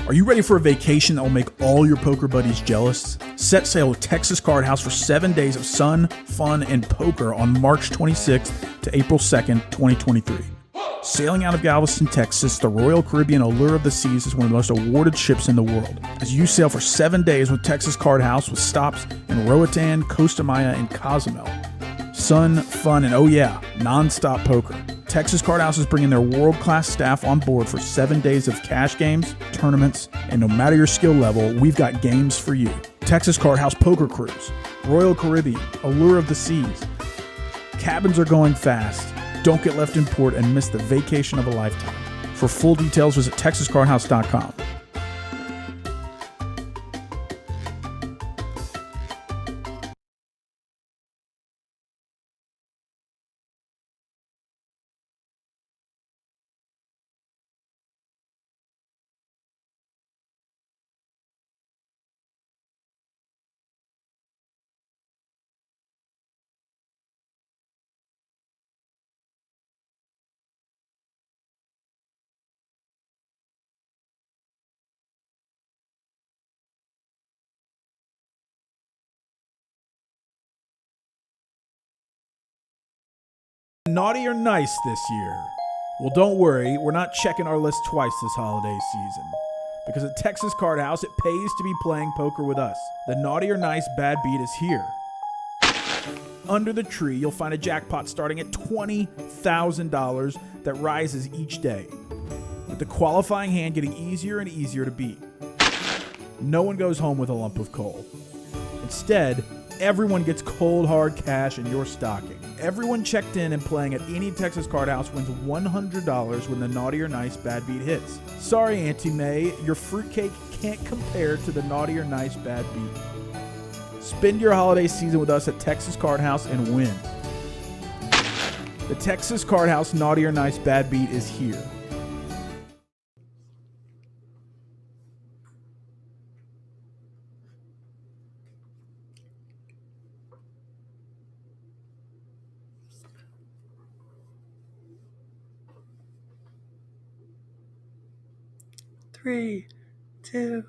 Are you ready for a vacation that will make all your poker buddies jealous? Set sail with Texas Card House for 7 days of sun, fun, and poker on March 26th to April 2nd, 2023. Sailing out of Galveston, Texas, the Royal Caribbean Allure of the Seas is one of the most awarded ships in the world. As you sail for 7 days with Texas Card House with stops in Roatan, Costa Maya, and Cozumel. Sun, fun, and oh yeah, non-stop poker. Texas Card House is bringing their world-class staff on board for 7 days of cash games, tournaments, and no matter your skill level, we've got games for you. Texas Card House Poker Cruise, Royal Caribbean, Allure of the Seas. Cabins are going fast. Don't get left in port and miss the vacation of a lifetime. For full details, visit TexasCardHouse.com. Naughty or nice this year? Well, don't worry, we're not checking our list twice this holiday season. Because at Texas Card House, it pays to be playing poker with us. The Naughty or Nice Bad Beat is here. Under the tree, you'll find a jackpot starting at $20,000 that rises each day, with the qualifying hand getting easier and easier to beat. No one goes home with a lump of coal. Instead, everyone gets cold hard cash in your stocking. Everyone checked in and playing at any Texas Card House wins $100 when the Naughty or Nice Bad Beat hits. Sorry, Auntie May, your fruitcake can't compare to the Naughty or Nice Bad Beat. Spend your holiday season with us at Texas Card House and win. The Texas Card House Naughty or Nice Bad Beat is here. Three, two,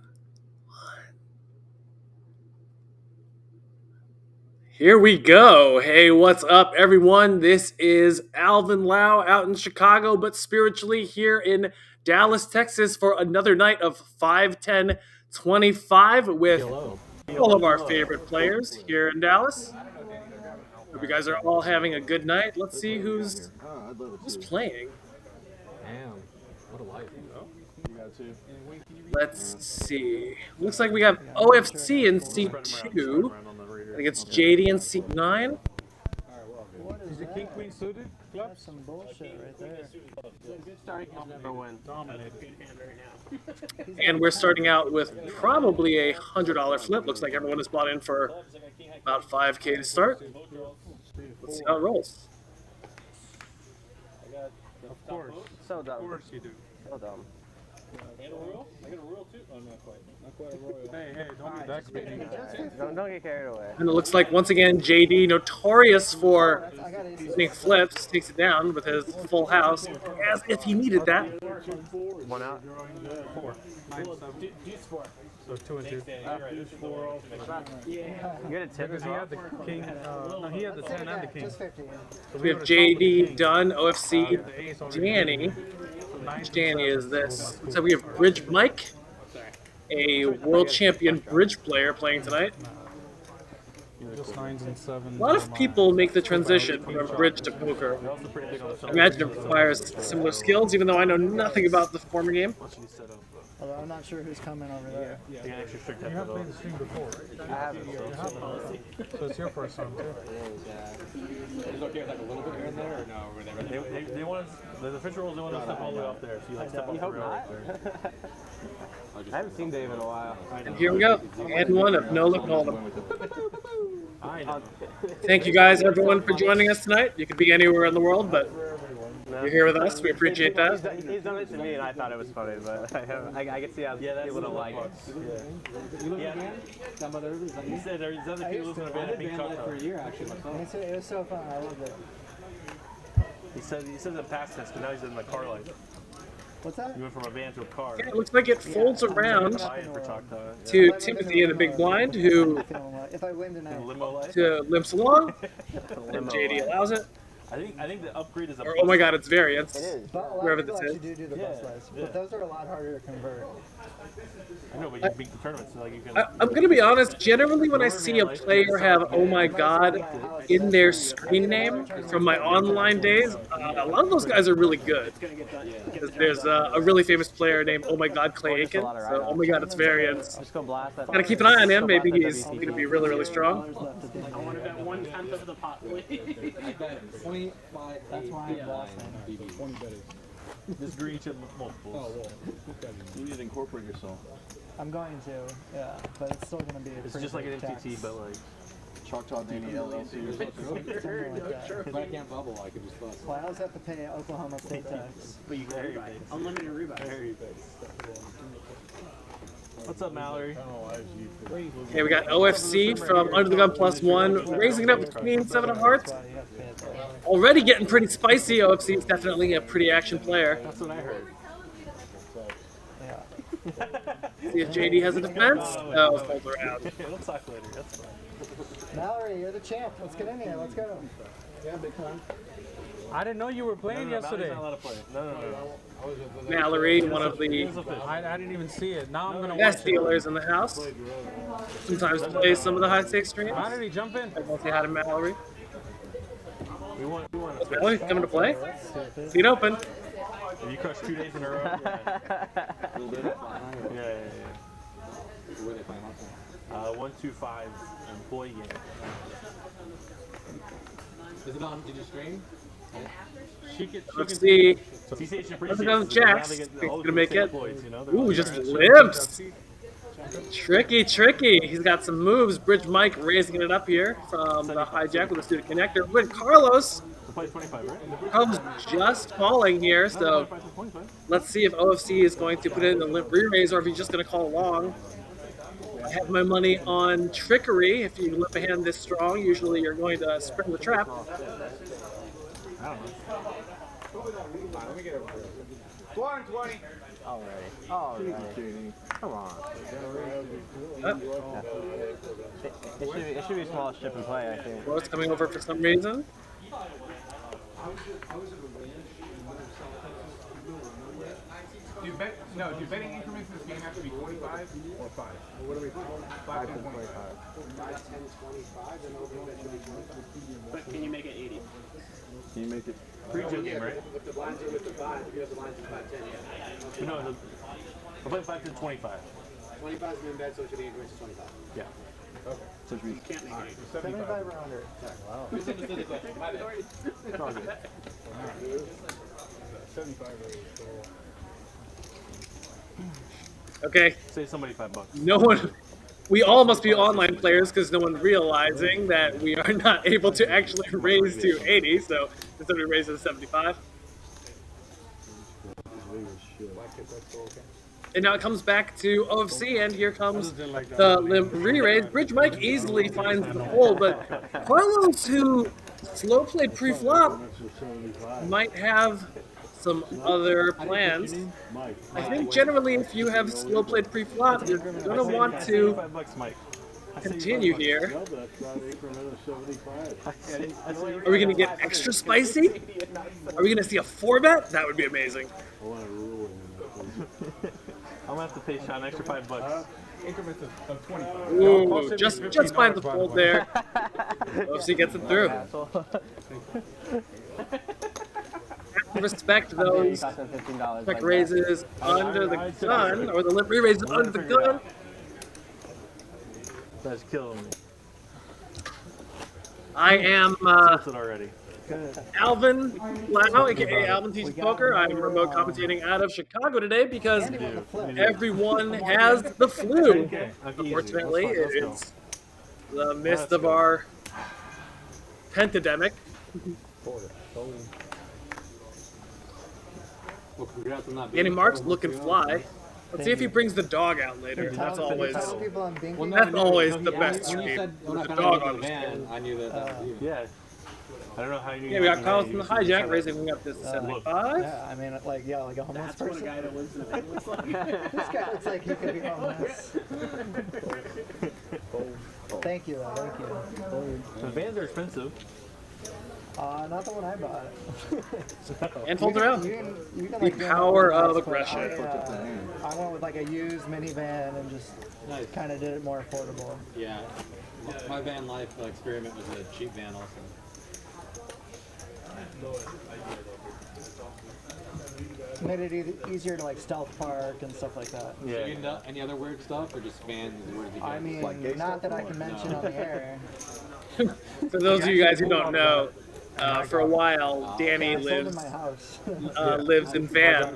here we go. Hey, what's up, everyone? This is Alvin Lau out in Chicago, but spiritually here in Dallas, Texas for another night of 5-10-25 with all of our favorite players here in Dallas. Hope you guys are all having a good night. Let's see who's playing. Damn, what a life. Let's see. Looks like we have OFC in seat 2. I think it's JD in seat 9. Is the king queen suited? That's some bullshit right there. And we're starting out with probably a $100 flip. Looks like everyone is bought in for about $5K to start. Let's see how it rolls. Of course. So dumb. Of course you do. So dumb. And a royal? I got a royal too? Oh, not quite. Not quite a royal. Hey, don't be backspinning. Don't get carried away. And it looks like, once again, JD, notorious for hitting flips, takes it down with his full house, as if he needed that. One out. 4, 9, 7. So 2 and 2. You get a tip Because as he well? had the king. No, he had the 10 and the king. So We have JD, Dunn, OFC, Danny. Which Danny is this? So we have Bridge Mike, a world champion bridge player playing tonight. Just 9s and 7s. A lot of people make the transition from bridge to poker. I imagine it requires similar skills, even though I know nothing about the former game. Although I'm not sure who's coming over there. You have played the stream before, right? I haven't. So it's your first time, too. Is it okay with like a little bit here and there, or no? They want us, the official rules, they want us to step all the way up there. So you like step up You hope the rail not. right there. I haven't seen Dave in a while. And here we go. And one of No Look Hold'em. I know. Thank you guys, everyone, for joining us tonight. You could be anywhere in the world, but you're here with us. We appreciate that. He's done it to me, and I thought it was funny, but I can see how people don't like it. He said there's other people who's going to be in a pink truck. For a year, actually, myself. It was so fun. I loved it. He said the past tense, but now he's in the car life. What's that? You went from a van to a car. Yeah, it looks like it folds around Buy-in for Choctaw. to Timothy in the big blind, who If I win tonight. Limo life. limps along, and JD allows it. I think the upgrade is a. Or, oh my god, it's variance. It is. But a lot Wherever of people this actually is. do the bus lives, but those are a lot harder to convert. I know, but you beat the tournament, so like you can. I'm gonna be honest. Generally, when I see a player have "Oh my God" in their screen name from my online days, a lot of those guys are really good. There's a really famous player named "Oh my God" Clay Aiken. So, oh my God, it's variance. Just go blast that. Gotta keep an eye on him. Maybe he's gonna be really, really strong. I want to bet 1/10 of the pot, please. 25. That's why I'm blasting. 20 betters. This green chip multiples. You need to incorporate yourself. I'm going to, yeah, but it's still gonna be. It's just like an MTT, but like. Choctaw Danny LLC or something. Something like that. If I can't bubble, I can just bust. Well, I always have to pay Oklahoma State tax. But you very base. Unlimited rebuy. Very base. What's up, Mallory? Okay, we got OFC from Under the Gun +1, raising it up with Queen, 7 of Hearts. That's why you have to pay it there. Already getting pretty spicy. OFC is definitely a pretty action player. That's what I heard. Yeah. See if JD has a defense. Oh, folds around. We'll talk later. That's fine. Mallory, you're the champ. Let's get in here. Let's go. I didn't know you were playing yesterday. Mallory's not allowed to play. No. Mallory, one of the I didn't even see it. Now I'm gonna best watch it. dealers in the house. Sometimes plays some of the high stakes streams. How did he jump in? I won't say hi to Mallory. We want. Is Mallory coming to play? Seat open. Have you crushed 2 days in a row? Yeah. 125 employee game. Is it on? Did you stream? Let's see. Let's go Jacks. He's gonna make it. Ooh, just limps. Tricky. He's got some moves. Bridge Mike raising it up here from the hijack with a student connector. But Carlos just falling here, so let's see if OFC is going to put it in the limp re-raise or if he's just going to call along. I have my money on trickery. If you limp a hand this strong, usually you're going to spring the trap. Alrighty. Come on. It should be a small strip and play, I think. Rose coming over for some reason. Do betting increments in this game have to be 25 or 5? What are we? 5 and 25. 5, 10, 25, then over that should be 25. But can you make it 80? Can you make it? Pre-jump game, right? With the blinds are with the 5, if you have the blinds at 5, 10, yeah. No, we're playing 5 to 25. 25 is min bet, so it should be increments of 25. Yeah. So it should be. You can't make it 80. 75 rounder. Wow. Misunderstood the question. My bad. It's all good. 75 raise. Okay, Save somebody $5. no one. We all must be online players because no one's realizing that we are not able to actually raise to 80. So instead we raise to 75. And now it comes back to OFC, and here comes the limp re-raise. Bridge Mike easily finds the fold, but Carlos, who slow played pre-flop, might have some other plans. I think generally if you have slow played pre-flop, you're going to want to $5, Mike. continue here. Are we going to get extra spicy? Are we going to see a 4-bet? That would be amazing. I'm gonna have to pay Sean an extra $5. Increments of 25. Ooh, just find the fold there. OFC gets it through. Respect those check raises under the gun, or the limp re-raises under the gun. That's killing me. I am Tilted already. Alvin Lau, aka Alvin Teaches Poker. I'm remote commentating out of Chicago today because everyone has the flu. Unfortunately, it's the midst of our pentademic. Danny Mark's looking fly. Let's see if he brings the dog out later. That's always the best stream with the dog on the screen. I knew that. Yeah. I don't know how you. Yeah, we got Carlos from the hijack raising up to 75. Yeah, I mean, like a homeless person. guy that lives in it looks like. This guy looks like he could be homeless. Thank you, though. Thank you. The vans are expensive. Not the one I bought. And folds around. You can, The like, do power another of one, but aggression. I went with like a used minivan and just kind of did it more affordable. Yeah. My van life experiment was a cheap van also. Made it easier to like stealth park and stuff like that. Yeah. You know, any other weird stuff or just vans is where you I mean, not that I can mention on the air. For those of you guys who don't know, for a while, Danny I sold in lives my house. lives in van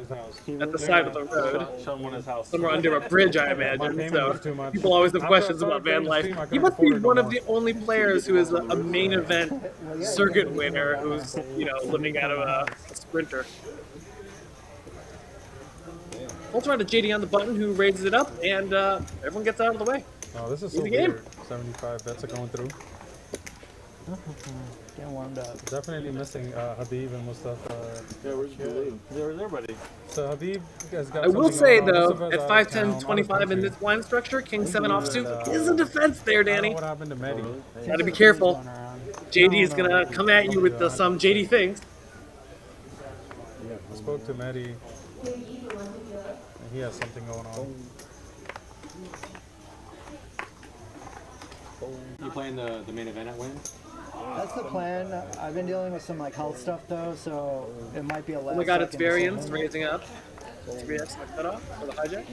at the side of the road, Show him his house. somewhere under a bridge, I imagine. So people always have questions about van life. He must be one of the only players who is a main event circuit winner who's living out of a Sprinter. We'll try to JD on the button, who raises it up, and everyone gets out of the way. Oh, this is Easy so game. weird. 75 bets are going through. Getting warmed up. Definitely missing Habib and Mustafa. Yeah, where's everybody? So Habib has got I will something say, going on. though, Mustafa's at out 5, of 10, town, out of 25 in country. this blind structure, King 7 offsuit And, is a defense there, I don't know Danny. what happened to Mehdi. Gotta be careful. Going around. JD is gonna come at you with some JD things. I spoke to Mehdi, and he has something going on. You playing the main event at Win? That's the plan. I've been dealing with some like health stuff though, so it might be a last Oh my god, it's second variance decision. raising up. 3x the cutoff for the hijack.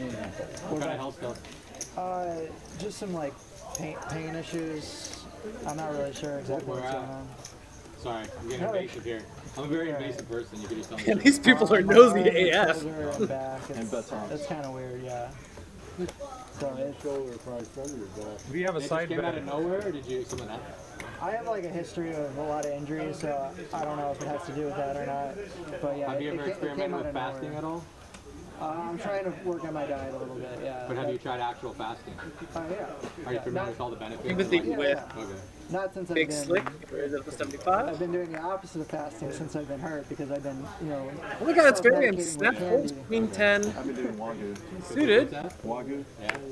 What kind of health stuff? Just some like pain issues. I'm not really sure exactly Where what's at? going on. Sorry, I'm getting invasive here. I'm a very invasive person. You could just tell me. And these people are My nosy arm, AF. shoulder, and back. It's kind of weird, yeah. So We have a It just side came out bet. of nowhere, or did you some of that? I have like a history of a lot of injuries, so I don't know if it has to do with that or not. But yeah, Have you ever it came experimented out with of fasting nowhere. at all? I'm trying to work on my diet a little bit, yeah. But have you tried actual fasting? Yeah. Are you familiar with all the benefits? Empathy Like- with Okay. Not since Big I've been. Slick, raise up to 75. I've been doing the opposite of fasting since I've been hurt because I've been, Oh my god, it's variance. self-medicating Snap with folds, candy. queen 10. I've been doing Wagyu. Suited. Wagyu?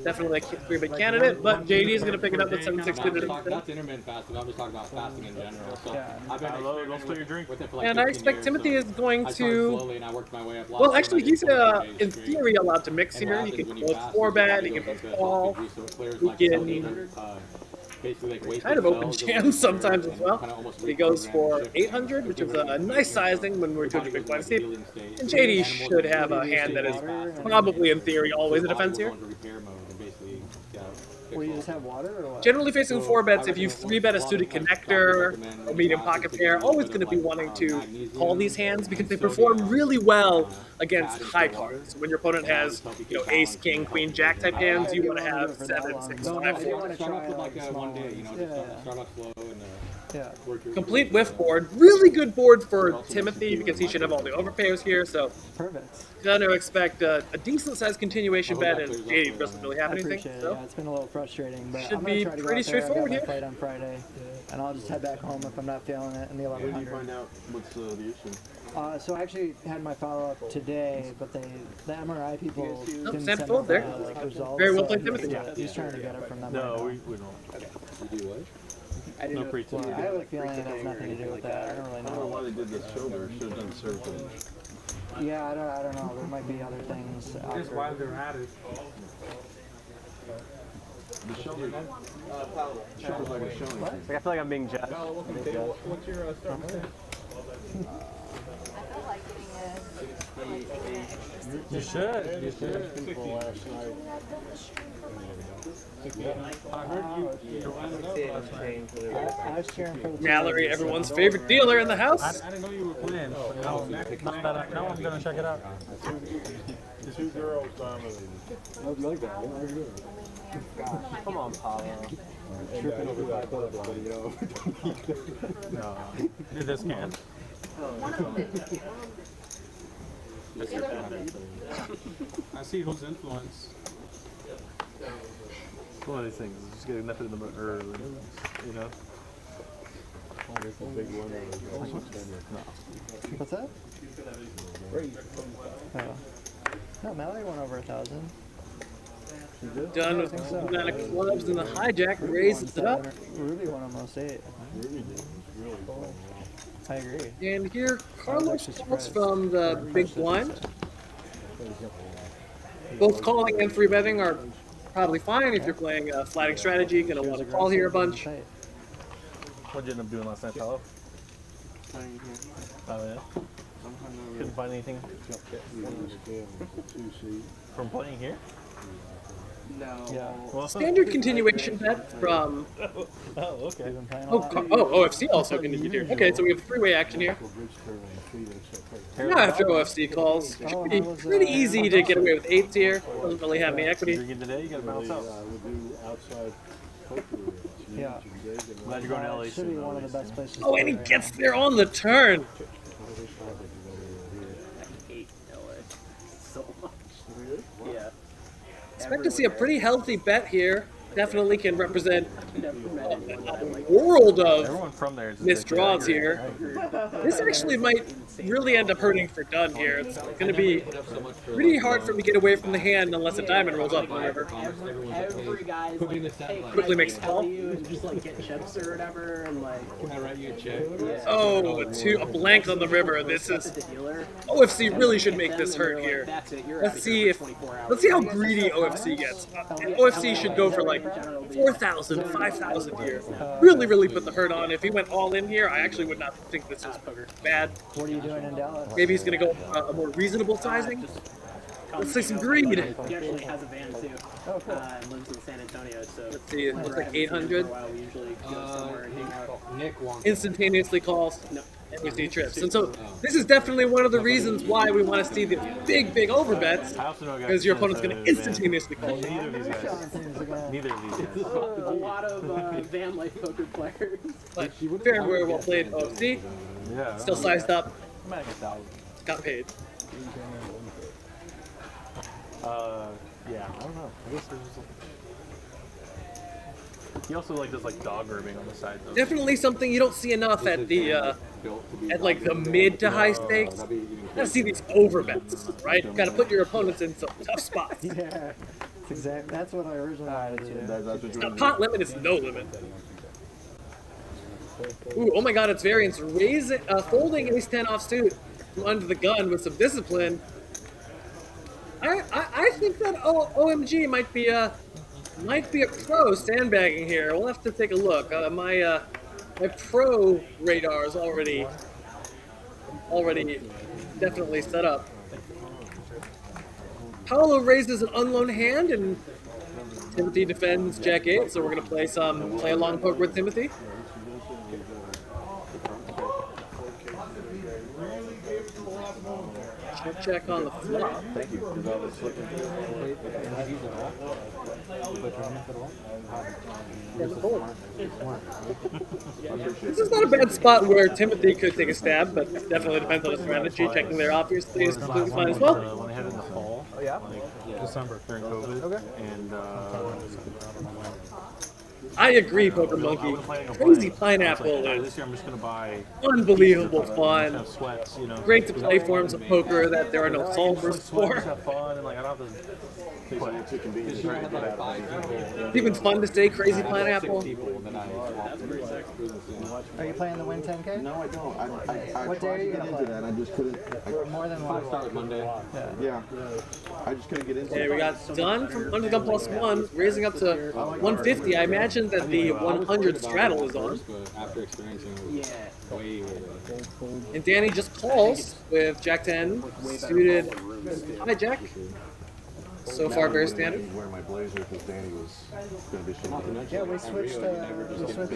Definitely a 3-bit candidate, but JD is going to pick it up with 760 to That's intermittent fasting. I'm just talking about fasting in general. So Yeah. I've been Hello, don't spill your drink. with it for like And I 15 expect years, Timothy so is going I started to. slowly and I worked my way up. Well, actually, he's in straight. theory allowed to mix And here. what He happens can when you both fast 4-bet, is he you can go both into call. so it clears He like can basically like waste kind of open cells or jams whatever, sometimes and as well. kinda almost He goes reprogram for and shift 800, which is a nice sizing when we're Your doing body big goes blind into a steep. healing state. And So JD animals should that have a really hand that is stay fast. probably, in theory, always a Your body defense will here. go into repair mode and basically, yeah, fix Will you all just have water or what? Generally facing 4-bets, if you 3-bet a suited connector, a medium pocket pair, always going to be wanting to call these hands because they perform really well against high cards. When your opponent has, ace, king, queen, jack type hands, you want to have 7, 6, No, 5, I 4. want to Start try off with like a small one day, ones. just Yeah, start off slow and yeah. work your Complete whiff board. Really good board for Timothy because he should have all the overpairs here. So Perfect. gonna expect a decent sized continuation bet, and JD doesn't really have I anything. appreciate it. So Yeah, it's been a little frustrating, but Should I'm gonna be try to go pretty out there. straightforward I've got here. my fight on Friday, and I'll just head back home if I'm not feeling it in the When did you 1100. find out what's the issue? So I actually had my follow-up today, but the MRI people didn't snap send fold me there. the, like, results. Very well so played, he's- Timothy. Yeah, he's trying to get it from them. No, right we don't. You do what? No pre now. Well, I have a feeling it has nothing to do with that. I don't really I don't know know. why they did the shoulder. Should have done cervical. Yeah, I don't know. There might be other things. out there. they're at it. The shoulder. Shoulder's like a showing. What? Like, I feel like I'm being judged. What's your start? You should. You should. I was cheering for the Mallory, everyone's favorite dealer in the house. I didn't know you were playing. Now that I know, I'm gonna check it out. Two girls dominated. Come on, Paulo. No, you just can't. I see whose influence. One of these things. Just getting nothing in the early, you know. What's that? Oh. No, Mallory went over 1,000. Dunn with think so. amount of clubs and the hijack raises it up. Ruby won almost 8. I agree. And here Carlos actually calls surprised. from the big blind. Both calling and free betting are probably fine if you're playing a flatting strategy. Gonna want to call here a bunch. What'd you end up doing last night, Paolo? Oh, yeah? Couldn't find anything from playing here? Yeah. Well, Standard continuation bet from oh, okay. OFC also continued here. Okay, so we have three-way action here. Now after OFC calls, it should be pretty easy to get away with 8s here. Doesn't really have any equity. Drinking today, you gotta balance out. Yeah. Glad you're going to LA Should be soon. one of the best places. Oh, and he gets there on the turn. Expect to see a pretty healthy bet here. Definitely can represent a world of Everyone from there is missed draws here. This actually might really end up hurting for Dunn here. It's going to be pretty hard for him to get away from the hand unless a diamond rolls up. However, Every guy's like, quickly makes a call. and just like get chips or whatever, and like. Can I write you a check? Oh, a blank on the river. This is The dealer. OFC really should make this hurt here. That's it. You're Let's see how greedy OFC gets. OFC should go for like 4,000, 5,000 here. Really put the hurt on. If he went all in here, I actually would not think this is bad. What are you doing in Dallas? Maybe he's going to go a more reasonable sizing. Let's say some greed. He actually has a van too. Oh, cool. And lives in San Antonio, so. Let's see, it's like 800. For a while, we usually go somewhere and hang out. Nick wants Instantaneously calls and we see trips. And so this is definitely one of the reasons why we want to see the big overbets, I also know a guy because your who opponent's going to instantaneously call. Neither of these guys. Neither of these guys. A lot of van life poker players. But very well played OFC. Yeah. Still sized up. I'm at like 1,000. Got paid. Yeah, I don't know. I guess there's just he also like does like dog grooming on the side though. Definitely something you don't see enough at the at like the mid to high stakes. Gotta see these overbets, right? Gotta put your opponents in some tough spots. Yeah. That's what I originally wanted to do. The pot limit is no limit. Ooh, oh my god, it's variance. Raising, folding ace 10 off suit from under the gun with some discipline. I think that OMG might be a pro sandbagging here. We'll have to take a look. My pro radar is already definitely set up. Paolo raises an unloaned hand and Timothy defends Jack 8, so we're gonna play along poker with Timothy. Check on the flop. Thank you. Because I was looking This is not a bad spot where Timothy could take a stab, but definitely depends on the strategy. Checking there obviously is completely fine as well. When I had it in the fall. Oh yeah. Like December during COVID. Okay. And I agree, Poker Monkey. Crazy pineapple this is year I'm just gonna buy unbelievable fun. sweats, you know. Great to play forms of poker that there are no solvers Just for. have fun and like I don't have to It's even fun to say crazy pineapple. Are you playing the Win 10K? No, I don't. I What day are you gonna play? that. I just couldn't. More than one. Start Monday. Yeah. I just couldn't get into Okay, we got Dunn from Under the Gun +1, raising up to 150. I imagine that the 100 straddle is on. After experiencing way And Danny just calls with Jack 10 suited hijack. So far, very standard. wearing my blazer because Danny was going to be shooting. Yeah, we switched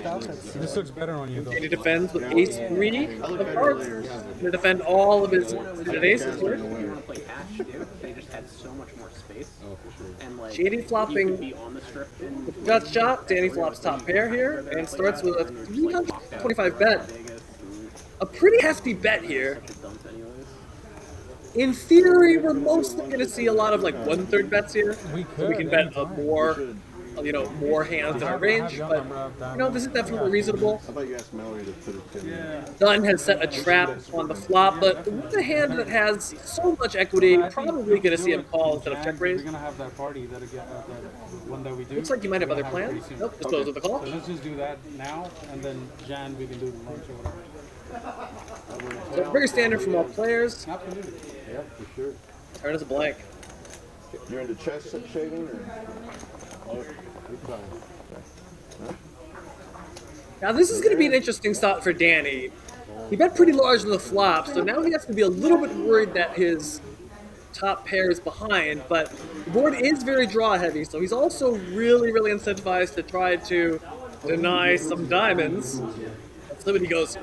outfits. This looks better on you though. Danny defends with ace 3 of hearts. Gonna defend all of his suited aces here. You want to play cash too? They just had so much more space. Oh, for sure. And like, Shady you could flopping be on the strip and gut shot. Danny flops top pair here and starts with a 325 bet. A pretty hefty bet here. dump anyways. In theory, we're mostly going to see a lot of like 1/3 bets here. We So could. we can bet a anytime. more you know, more hands than our range, but you know, this is definitely reasonable. I thought you asked Mallory to put it in. Dunn has set a trap on the flop, but with a hand that has so much equity, probably going to see him call instead of check raise. We're gonna have that party that one that we do. Looks like you might have other plans. Nope, dispose of the call. So let's just do that now, and then Jan we can do the lunch or whatever. So very standard from all players. Absolutely. Yeah, for sure. Turn is a blank. You're into chest shaving or? Oh, good time. Now this is going to be an interesting stop for Danny. He bet pretty large on the flop, so now he has to be a little bit worried that his top pair is behind, but the board is very draw heavy, so he's also really incentivized to try to deny some diamonds. So he goes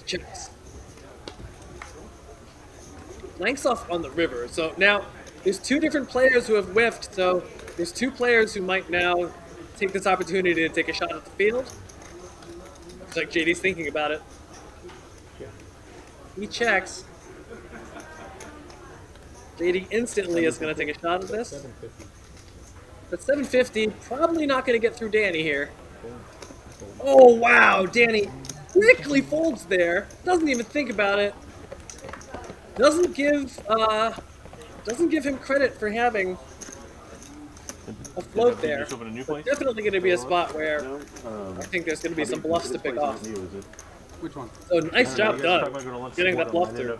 checks. Blanks off on the river. So now there's two different players who have whiffed, so there's two players who might now take this opportunity to take a shot at the field. Looks like JD's thinking about it. He checks. JD instantly is going to take a shot at this. But 750, probably not going to get through Danny here. Oh wow, Danny quickly folds there. Doesn't even think about it. Doesn't give him credit for having a float there. Definitely going to be a spot where I think there's going to be some bluffs to pick off. Which one? So nice job done getting that bluff through.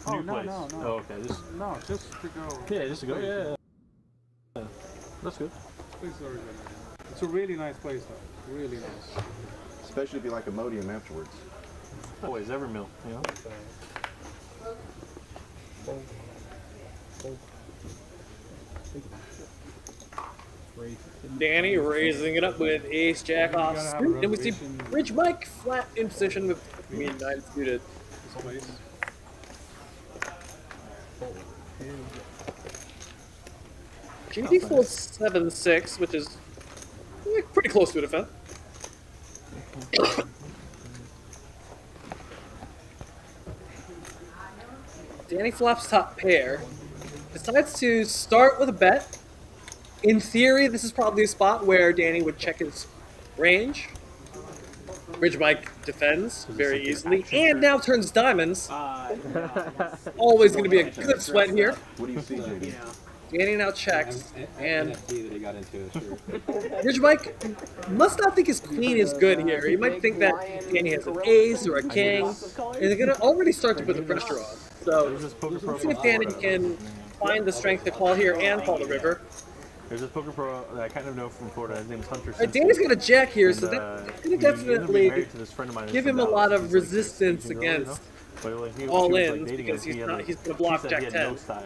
Oh no. Oh, okay. No, just to go. Yeah, just to go. Yeah. That's good. It's a really nice place though. Really nice. Especially if you like Imodium afterwards. Always, every meal, you know? Danny raising it up with ace jack off suit, and we see Bridge Mike flat in position with queen nine suited. GD folds 7-6, which is pretty close to a defense. Danny flops top pair, decides to start with a bet. In theory, this is probably a spot where Danny would check his range. Bridge Mike defends very easily, and now turns diamonds. Always going to be a good sweat here. What do you see, JD? Danny now checks, and Bridge Mike must not think his queen is good here. He might think that Danny has an ace or a king, and they're going to already start to put the pressure on. So let's see if Danny can find the strength to call here and call the river. There's this poker pro that I kind of know from Florida. His name is Hunter. Danny's got a jack here, so that's going to definitely give him a lot of Dallas. resistance against all-ins because he's going to block jack 10. No style.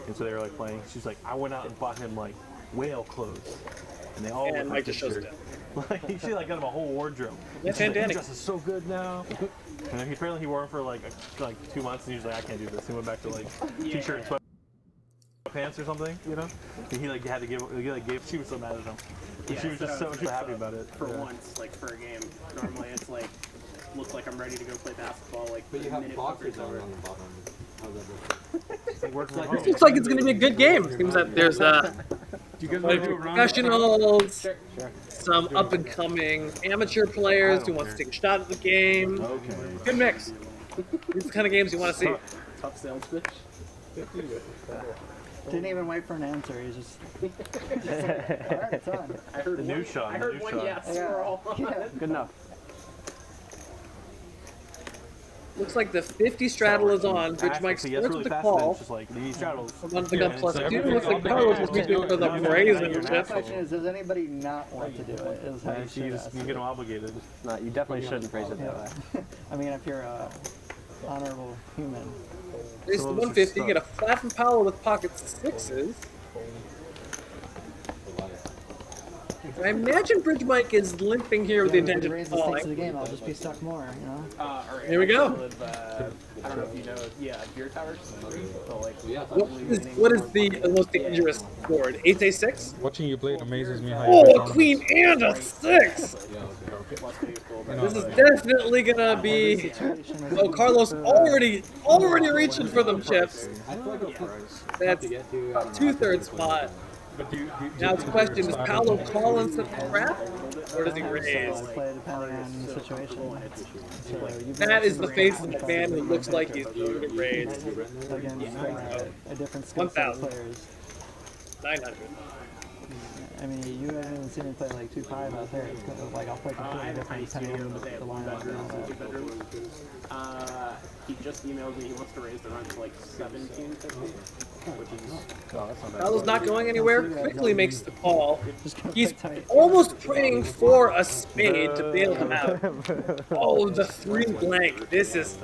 And so they were like playing. She's like, I went out and bought him like whale clothes, and they all. And Mike just shows it. Like she like got him a whole wardrobe. Yes, and Danny. He dresses so good now. And then apparently he wore them for like 2 months, and he was like, I can't do this. He went back to like t-shirt and sweatpants or something, you know. And he like had to give. He like gave. She was so mad at him. She was just so happy about it. For once, like for a game, normally it's like look like I'm ready to go play basketball. Like, But you have boxers on the bottom. How's that look? Looks like it's going to be a good game. Seems that there's professionals, some up-and-coming amateur players who want to take a shot at the game. Okay. Good mix. These are the kind of games you want to see. tough sales pitch. Didn't even wait for an answer. He's just. Alright, it's on. I heard The new shot. I heard new one shot. yes. Yeah. We're all Yeah. good enough. Looks like the 50 straddle is on. Bridge Mike starts with the call. Just like these straddles. One the gun plus 2. Looks like Carlos will be doing for the brazen The chip. question is, does anybody not want to do it? Is how you should ask. You get them obligated. No, you definitely shouldn't phrase it that way. I mean, if you're a honorable human. Raise to 150, get a flat from Powell with pocket sixes. I imagine Bridge Mike is limping here with the intention of raise the stakes of the falling. game, I'll just be stuck more, you know? Here we go. I don't know if you know, Beer Towers. So like, What is the most dangerous board? 8-6? Watching you play it amazes me how Oh, you a queen and a 6! This is definitely gonna be. Oh, Carlos already reaching for them chips. That's about 2/3 spot. Now it's a question, does Paolo call in some crap, or does he raise? Play depending on the situation. So you've That is the face of a man who looks like he's going to raise. against a different skill set of 1,000. players. 900. I mean, you haven't even seen me play like 2-5 out there. It's gonna, like I'll play completely different depending on the lineup. He just emailed me. He wants to raise the rent to like 1750, which is Paolo's not going anywhere. Quickly makes the call. He's almost praying for a spade to bail him out. Oh, the 3 blank. This is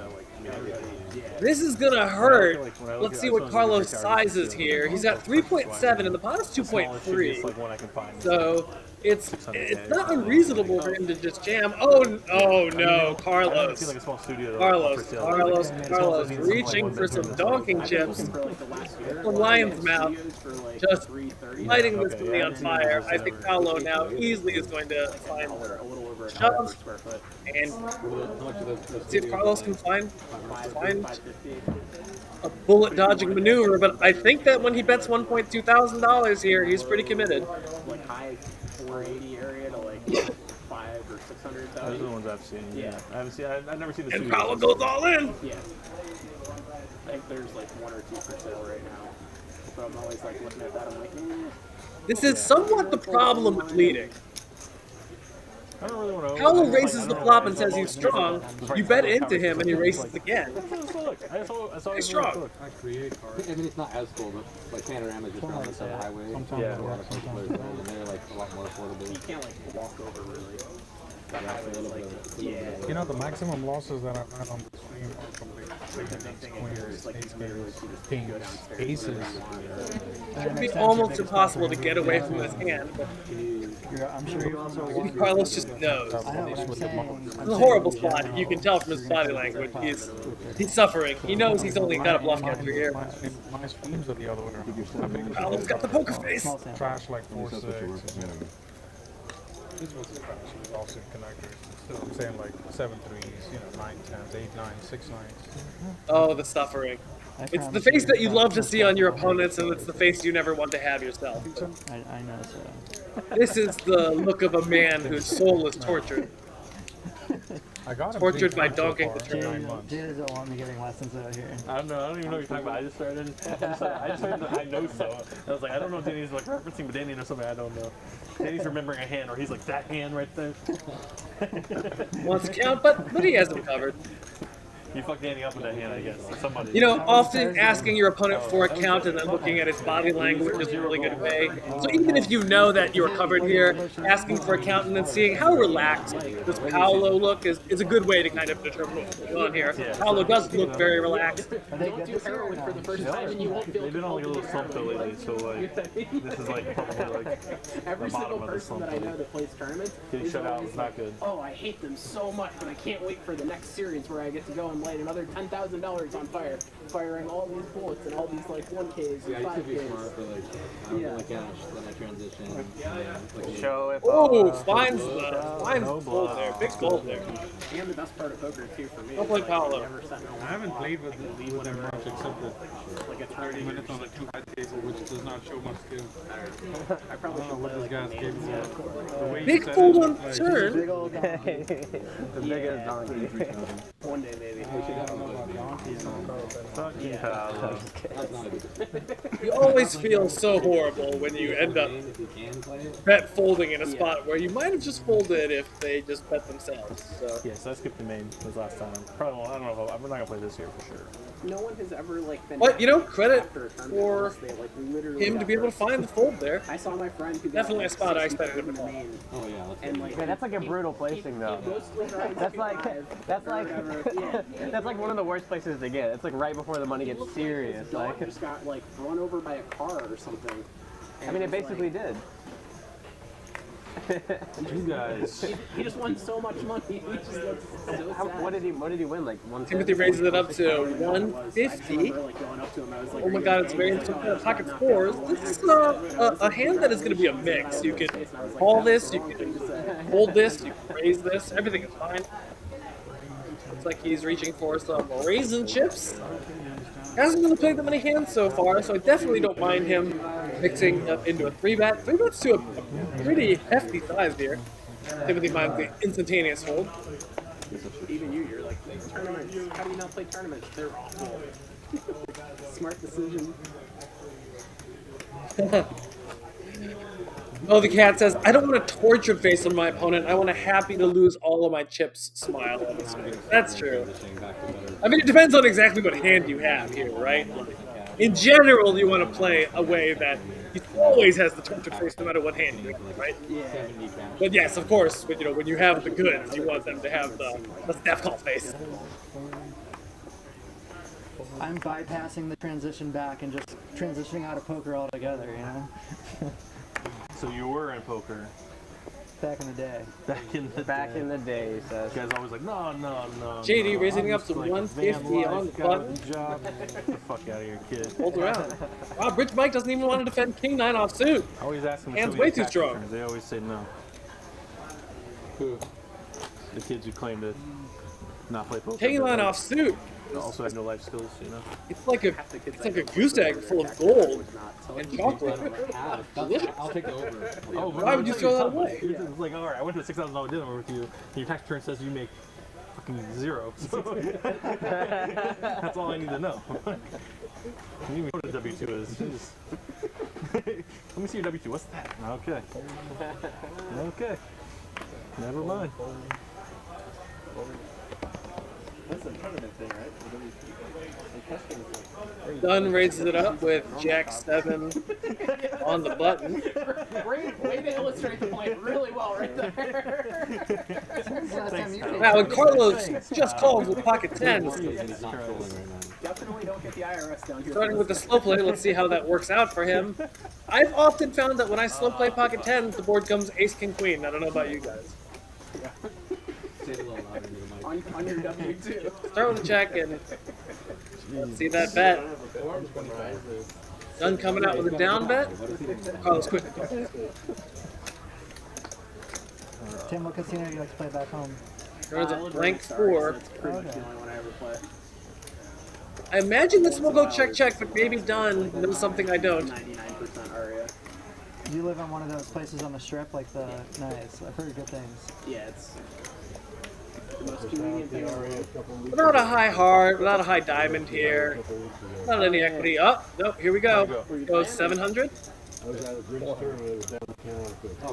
gonna hurt. Let's see what Carlos sizes here. He's got 3.7 and the pot is 2.3. So it's not unreasonable for him to just jam. Oh no, Carlos. Carlos reaching for some donking chips from Lion's Mouth, just lighting this thing on fire. I think Paolo now easily is going to find shove and see if Carlos can find a bullet dodging maneuver, but I think that when he bets $1.2 thousand here, he's pretty committed. like high 480 area to like 5 or 600. Those are the ones I've seen. Yeah, I've never seen the. And Paolo goes all in. Yeah, I think there's like 1 or 2 for sale right now. So I'm always like looking at that. I'm like, This is somewhat the problem with leading. I don't really want to. Paolo raises the flop and says he's strong. You bet into him and he races again. He's strong. I create cards. I mean, it's not as cool, but like Panorama just on the side of the highway. Sometimes, A lot of people play those, and they're like a lot more affordable. you can't like walk over really. That Yeah, highway a is little like, bit. yeah. You know, the maximum losses that I've had on the stream are complete queens, ace-kings, aces. It would be almost impossible to get away from this hand, but I'm sure you also maybe Carlos just knows. I know what I'm saying. It's a horrible spot. You can tell from his body language. He's suffering. He knows he's only got a bluff catcher here. My streams are the other way around. I mean, Paolo's got the poker face. trash like 4-6. This was trash with offset connectors. Still, I'm saying like 7 threes, 9 10s, 8 9s, 6 9s. Oh, the suffering. It's the face that you love to see on your opponents, and it's the face you never want to have yourself. I know, so. This is the look of a man whose soul is tortured. I got him Tortured 3 by times so donking far the in turn. 9 months. Jay doesn't want me giving lessons out here. I don't even know what you're talking about. I just started I know so. I was like, I don't know if Danny's like referencing, but Danny knows something I don't know. Danny's remembering a hand, or he's like, that hand right there. Wants to count, but he has him covered. You fucked Danny up with that hand, I guess. Somebody. You know, often asking your opponent for a count and then looking at his body language is a really good way. So even if you know that you're covered here, asking for a count and then seeing how relaxed this Paolo look is a good way to kind of determine what's going on here. Paolo does look very relaxed. Don't do heroin for the first time and you won't feel They've been on like a little slump though lately, so like this is like probably like every the bottom single of the person slump. that I know that plays tournaments Getting is shut out always is not good. oh, I hate them so much, but I can't wait for the next series where I get to go and light another $10,000 on fire, firing all these bullets and all these like 1Ks Yeah, and I used to be 5Ks. smart, but like, I don't really cash, then I transition. Like, Show it. Oh, finds the fold there. Big fold there. And the best part of poker too for me. Don't play Paolo. I haven't played with them much except that Like a 30 minutes on the 2-high table, which does not show much skill. I probably I don't know should what play this like guy's a capable of. The way he Big set fold it, on like, turn. Big old donkey. The biggest donkey. one day maybe. Fucking Paolo. You always feel so horrible when you end up if you can play it. bet folding in a spot where you might have just folded if they just bet themselves. So. Yes, I skipped the main this last time. Probably won't, I don't know if we're not gonna play this year for sure. No one has ever like been. But you know, credit after a tournament for unless they, like, literally him to be able to find the fold there. I saw my friend who got Definitely like a spot I 60 expected him in to the call. main, Oh yeah, let's and like Yeah, that's like a brutal placing though. mostly drives That's like whatever. Yeah. that's like one of the worst places to get. It's like right before the money gets serious. Dog Like, just got like run over by a car or something. I mean, it basically did. You guys. He just won so much money. He just looks so sad. What did he win? Like 110? Timothy raises it up to I 150. remember like going up to him. I was like, Oh my god, it's very some kind of pocket fours. This is a hand that is going to be a mix. You can call this, you can hold this, you can raise this. Everything is fine. Looks like he's reaching for some raisin chips. Hasn't really played that many hands so far, so I definitely don't mind him mixing up into a 3-bet. 3-bet's to a pretty hefty size here. Typically finds the instantaneous hold. Even you're like, tournaments. How do you not play tournaments? They're awful. Smart decision. Oh, the cat says, I don't want a tortured face on my opponent. I want a happy to lose all of my chips smile on his face. That's true. I mean, it depends on exactly what hand you have here, right? In general, you want to play a way that he always has the tortured face no matter what hand you have, right? Yeah. But yes, of course, when you have the goods, you want them to have the Steph call face. I'm bypassing the transition back and just transitioning out of poker altogether, you know? So you were in poker Back in the day. Back in the day, he says. You guys always like, no. JD no, raising I'm up just to like 150 van on life, the got a button. job. Get the fuck out of here, kid. Holds around. Wow, Bridge Mike doesn't even want to defend King 9 off suit. I always ask them to Hands show me way the too tax strong. returns. They always say no. Who? The kids who claim to not play poker. King but, 9 like, off suit. also have no life skills, you know? It's like a goose egg full of gold and chocolate. I'll take the over. Oh, Why would you throw that away? It's like, all right, I went to a $6,000 dinner with you, and your tax return says you make fucking zero. So that's all I need to know. You need me to know what a W-2 is. Just let me see your W-2. What's that? Okay. Okay. Never mind. That's a tournament thing, right? Dunn raises it up with Jack 7 on the button. Great way to illustrate the point really well right there. Wow, and Carlos just calls with pocket 10s. Definitely don't get the IRS down here. Starting with the slow play, let's see how that works out for him. I've often found that when I slow play pocket 10s, the board comes ace, king, queen. I don't know about you guys. On your W2. Start with a check and let's see that bet. Dunn coming out with a down bet. Carlos quick. Tim, what casino do you like to play back home? There's a blank 4. That's pretty much the only one I ever play. I imagine this will go check, check, but maybe Dunn knows something I don't. 99% aria. Do you live on one of those places on the strip, like the Nice? I've heard good things. Yeah, it's the most convenient thing. Without a high heart, without a high diamond here. Not any equity. Oh, nope, here we go. Go 700. I was at a bridge tournament down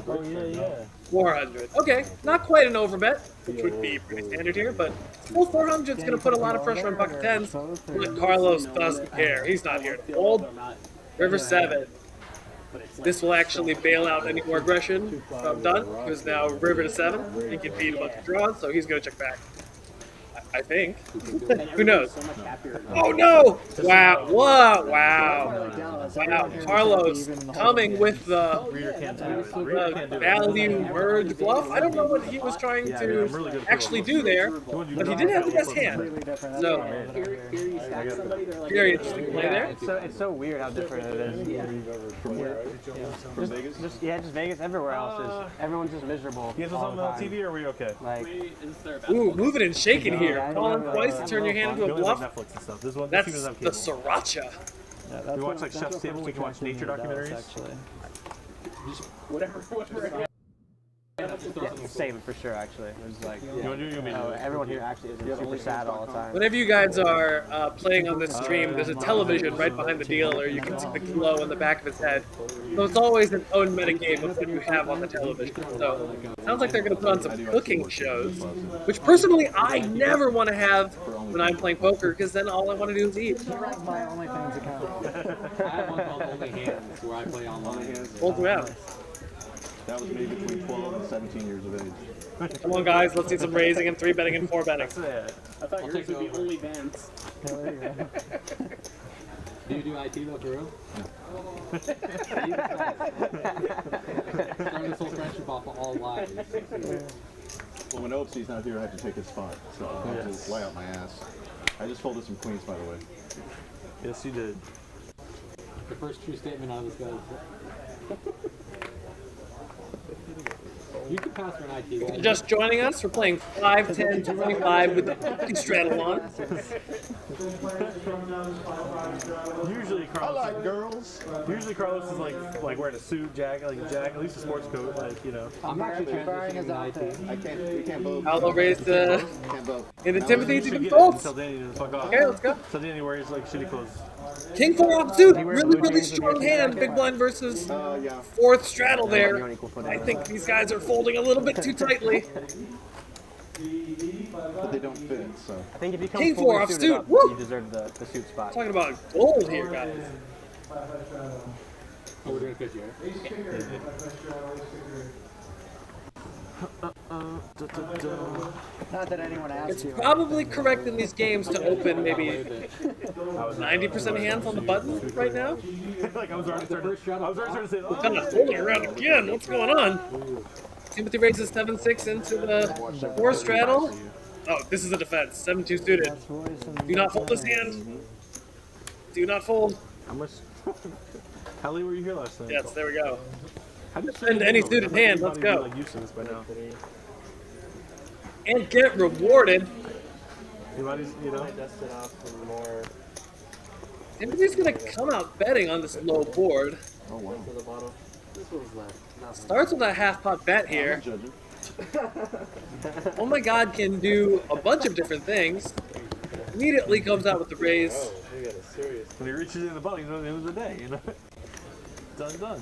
Oh, yeah. 400. Okay, not quite an overbet, which would be pretty standard here, but still 400 is going to put a lot of pressure on pocket 10s. But Carlos doesn't care. He's not here to fold. River 7. This will actually bail out any more aggression from Dunn, who's now river to 7. He can beat a bunch of draws, so he's going to check back. I think. Who knows? Oh no! Wow! Whoa! Wow! Wow! Carlos coming with the value merge bluff. I don't know what he was trying to actually do there, but he did have the best hand. So very interesting play there. It's so weird how different it is. Just Vegas. Everywhere else is everyone's just miserable. You guys all on the the time. TV or are we okay? Like, Ooh, moving and shaking here. Calling twice to turn your hand into We a only have bluff. Netflix and stuff. This one, That's this doesn't have the cable. sriracha. We watch like Chef's Table, we can watch nature documentaries. Actually. Whatever. same for sure. Actually, it was like You want to do everyone here actually is super sad all the time. Whenever you guys are playing on this stream, there's a television right behind the dealer. You can see the glow on the back of his head. So it's always an own metagame of what you have on the television. So sounds like they're going to put on some cooking shows, which personally I never want to have when I'm playing poker, because then all I want to do is eat. My OnlyFans account. I have one called Only Hands where I play online. Hold you out. That was me between 12 and 17 years of age. Come on, guys. Let's see some raising and 3-betting and 4-betting. I thought yours would be only Vans. Yeah, there you go. Do you do IT though, for real? Starting this whole friendship off of all lies. Well, when Oatsy's not here, I have to take his spot. So I have to lay out my ass. I just folded some queens, by the way. Yes, you did. The first true statement out of this guy. You can pass for an IT. If you're just joining us, we're playing 5, 10, 25 with the empty straddle on. Usually Carlos. girls. Usually Carlos is like wearing a suit, jacket, at least a sports coat, like you know. I'm actually transitioning to IT. I can't. We can't vote. Paolo raised the Can't vote. into Timothy to Should get it default. until Danny doesn't fuck off. Okay, let's go. Until Danny wears like shitty clothes. King 4 offsuit. wear Really, blue really jeans with strong your hand. jacket? Big blind versus Yeah. 4th straddle there. You're on equal footing. I think these guys are folding a little bit too tightly. But they don't fit. So. I think if you come King fully 4 off suited suit. up, Woo! you deserve the suit spot. Talking about gold here, guys. Oh, we're doing 50, right? Not that anyone asked It's you. probably correct in these games to open maybe 90% of hands on the button right now. Like I was already starting to say, oh, Kind of holding around again. What's going on? Timothy raises 7-6 into the 4 straddle. Oh, this is a defense. 7-2 suited. Do not fold this hand. Do not fold. how much? How late were you here last night? Yes, there we go. How do you Defend any suited hand. Let's go. Like used to this by now. And get rewarded. Anybody's, you know. Timothy's gonna come out betting on this low board. Oh wow. Starts with a half pot bet here. Judging. Oh my god, can do a bunch of different things. Immediately comes out with the raise. When he reaches in the bottom, you know, at the end of the day, you know. Done.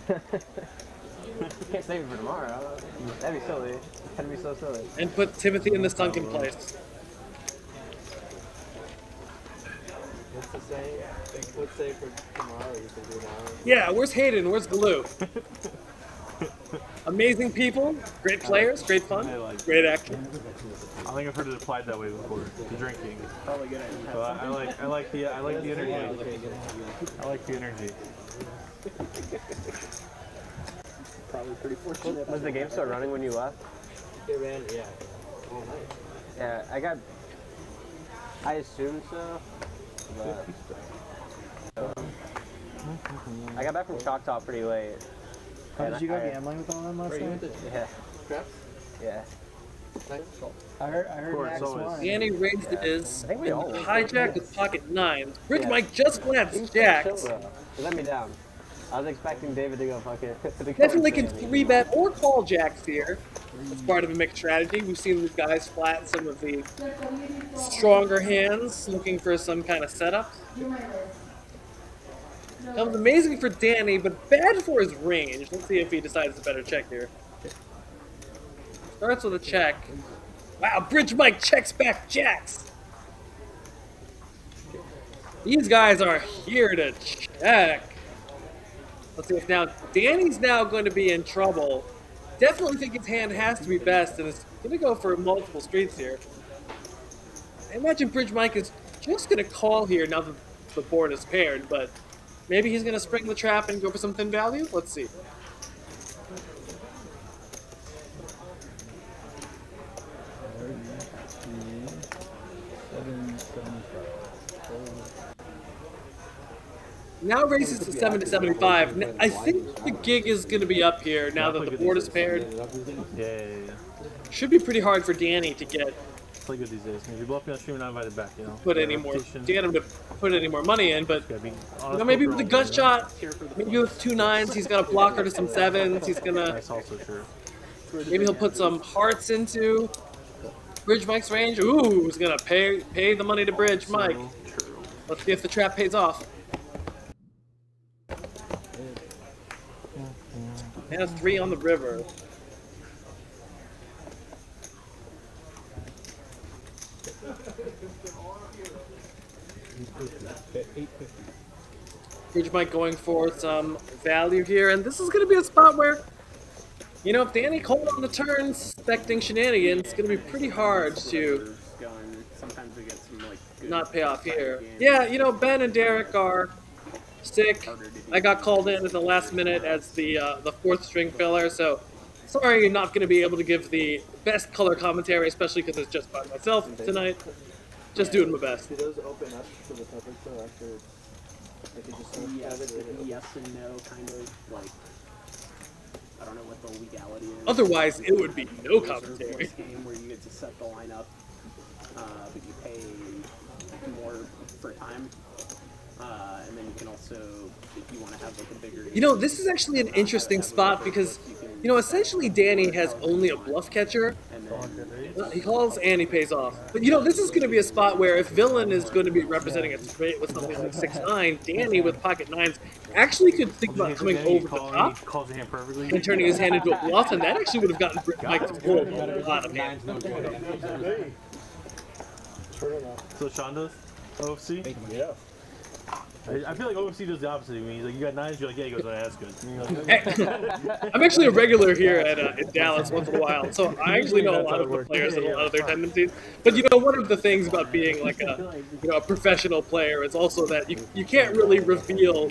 Can't save it for tomorrow. That'd be silly. That'd be so silly. And put Timothy in the sunken place. What's the saying? Let's say for tomorrow you can do now. Yeah, where's Hayden? Where's Glue? Amazing people, great players, great fun, great action. I think I've heard it applied that way before to drinking. Probably good. So I like the energy. I like the energy. Probably pretty fortunate. Was the game still running when you left? It ran, yeah. All night. Yeah, I assume so. But I got back from Choctaw pretty late. Oh, And did you go I- gambling with all them last night? Yeah. Traps? Yeah. I heard course, Max always. won. Danny raised his I think we all won. hijack with pocket 9s. Bridge Yeah. Mike just glanced jacks. Chill, they let me down. I was expecting David to go fucking. Definitely can 3-bet or call jacks here. It's part of a mixed strategy. We've seen these guys flat some of the stronger hands, looking for some kind of setup. Comes amazing for Danny, but bad for his range. Let's see if he decides to better check here. Starts with a check. Wow, Bridge Mike checks back jacks. These guys are here to check. Let's see if now Danny's now going to be in trouble. Definitely think his hand has to be best and is going to go for multiple streets here. I imagine Bridge Mike is just going to call here now that the board is paired, but maybe he's going to spring the trap and go for some thin value? Let's see. Now raises to 7 to 75. I think the gig is going to be up here now that the board is paired. Yeah. Should be pretty hard for Danny to get Play good these days. If you blow up on stream, you're not invited back, you know. put any more to get him to put any more money in, but Gotta be you honest know, maybe poker with the all gut day, shot, maybe with 2 9s, he's got a blocker to some 7s. He's you know? gonna That's also true. maybe he'll put some hearts into Bridge Mike's range. Ooh, he's gonna pay the money to Bridge Mike. True. Let's see if the trap pays off. And a 3 on the river. Bridge Mike going for some value here, and this is going to be a spot where, you know, if Danny called on the turn suspecting shenanigans, it's going to be pretty hard to Sometimes we get some like not pay off here. Yeah, you know, Ben and Derek are sick. I got called in at the last minute as the 4th string filler, so sorry I'm not going to be able to give the best color commentary, especially because it's just by myself tonight. Just doing my best. Do those open up for the public though after they could just have it? yes and no kind of like I don't know what the legality is. Otherwise, it would be no There's commentary. this game where you get to set the lineup, but you pay more for time. And then you can also, if you want to have like a bigger... You know, this is actually an interesting spot because, you know, essentially Danny has only a bluff catcher. He calls and he pays off. But, you know, this is going to be a spot where if Villain is going to be representing a straight with something like 6-9, Danny with pocket nines actually could think about coming over the top Calls your hand perfectly. and turning his hand into a bluff, and that actually would have gotten Mike to fold a lot of hands. So Sean does OFC? Yeah. I feel like OFC does the opposite of me. He's like, you got nines? You're like, yeah. He goes, oh, that's good. I'm actually a regular here at in Dallas once in a while, so I actually know a lot of the players and a lot of their tendencies. But you know, one of the things about being like a professional player is also that you can't really reveal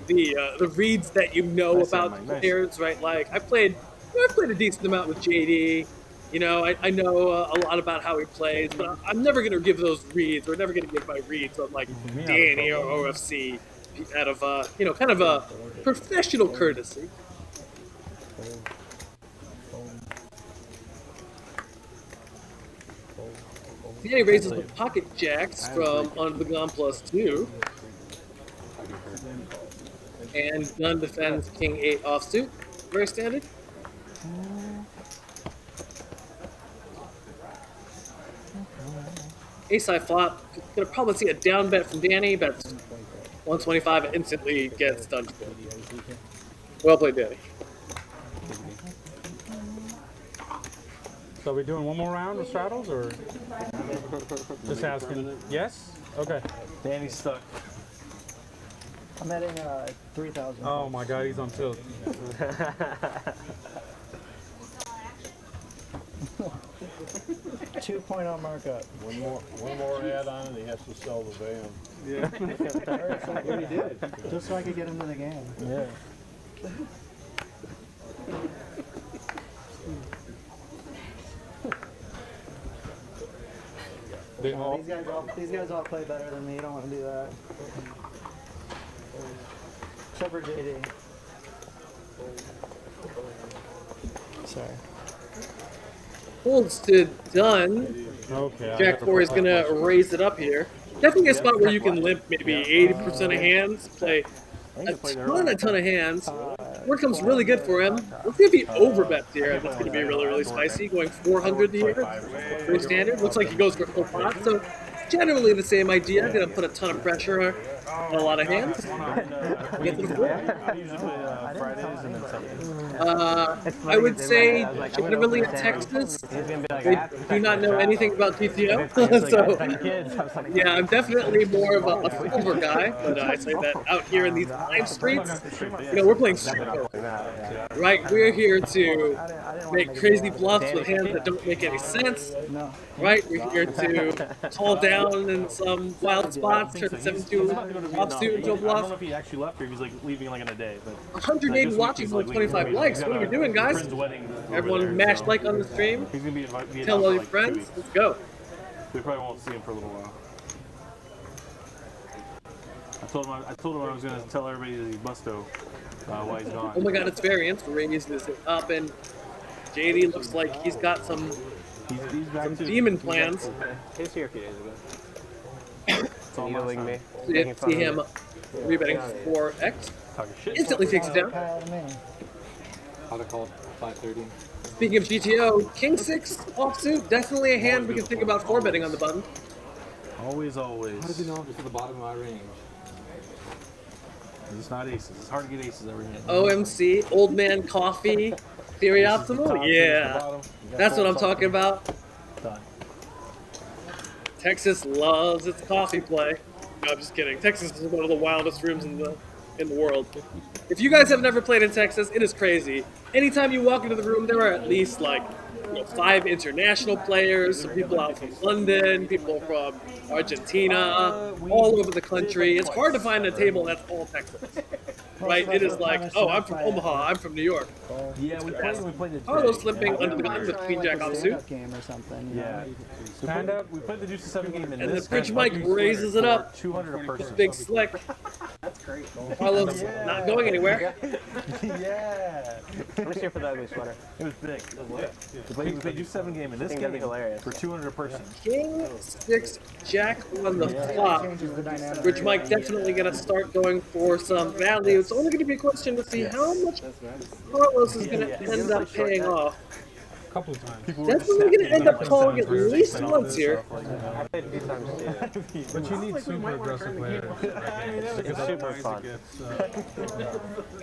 the reads that you know about the players, right? Like I played a decent amount with JD. You know, I know a lot about how he plays, but I'm never going to give those reads, or never going to give my reads on like Danny or OFC out of you know, kind of a professional courtesy. Danny raises the pocket jacks from under the gun +2, and Dunn defends King 8 offsuit. Very standard. Ace-high flop. Gonna probably see a down bet from Danny. Bets 125 and instantly gets done. Well played, Danny. So are we doing one more round of straddles, or just asking? Yes? Okay. Danny's stuck. I'm betting 3,000. Oh my God, he's on tilt. 2.0 markup. One more add-on, and he has to sell the van. Yeah. What he did. Just so I could get into the game. Yeah. These guys all play better than me. You don't want to do that. Except for JD. Sorry. Holds to Dunn. Okay. Jack 4 is gonna raise it up here. Definitely a spot where you can limp maybe 80% of hands, play a ton of hands. Word comes really good for him. Let's see if he overbets here. That's going to be really, really spicy. Going 400 here. Pretty standard. Looks like he goes for full pot. So generally the same idea. Going to put a ton of pressure on a lot of hands. Get to the floor. I usually play Fridays and then Sundays. I would say generally in Texas, they do not know anything about TTO. So yeah, I'm definitely more of a silver guy, but I say that out here in these live streets, you know, we're playing street poker, right? We're here to make crazy bluffs with hands that don't make any sense, right? We're here to call down in some wild spots, turn 7-2 offsuit into a I don't bluff. know if he actually left or if he's like leaving like in a day. But 180 watching for 25 likes. What are we doing, guys? Everyone mash like on the stream. He's gonna be Tell all your friends. Let's go. We probably won't see him for a little while. I told him I was gonna tell everybody that he's busto while he's gone. Oh my God, it's variance. Raised is up, and JD looks like he's got some demon plans. He was here a few days ago. Needling me. See him rebetting 4x. Instantly takes it down. How to call 530. Speaking of GTO, King 6 offsuit, definitely a hand we can think about 4-betting on the button. Always. How did you know I'm just at the bottom of my range? It's not aces. It's hard to get aces every hand. OMC, Old Man Coffee, Theory Optimal? Yeah, that's what I'm talking about. Done. Texas loves its coffee play. No, I'm just kidding. Texas is one of the wildest rooms in the world. If you guys have never played in Texas, it is crazy. Anytime you walk into the room, there are at least like 5 international players, some people out from London, people from Argentina, all over the country. It's hard to find a table that's all Texas. right? It is like, oh, I'm from Omaha, I'm from New York. Yeah, we played it. Carlos limping under the gun with Queen Jack offsuit. stand-up game or something. You Yeah. know? We played the Juice to 7 game in And this. the Bridge and Mike Bucky's raises it up. 200 a person. Big slick. That's great. Carlos not going anywhere. Yeah. I'm just here for the ugly sweater. It was big. We played Juice 7 game in this I think game that'd be hilarious. for 200 a person. King 6 Jack on the flop. Bridge Mike definitely going to start going for some value. It's only going to be a question to see how much Carlos is going to end up paying off. A couple of times. Definitely going to end up calling at least once here. I played a few times too. But you need super aggressive players. It's super fun.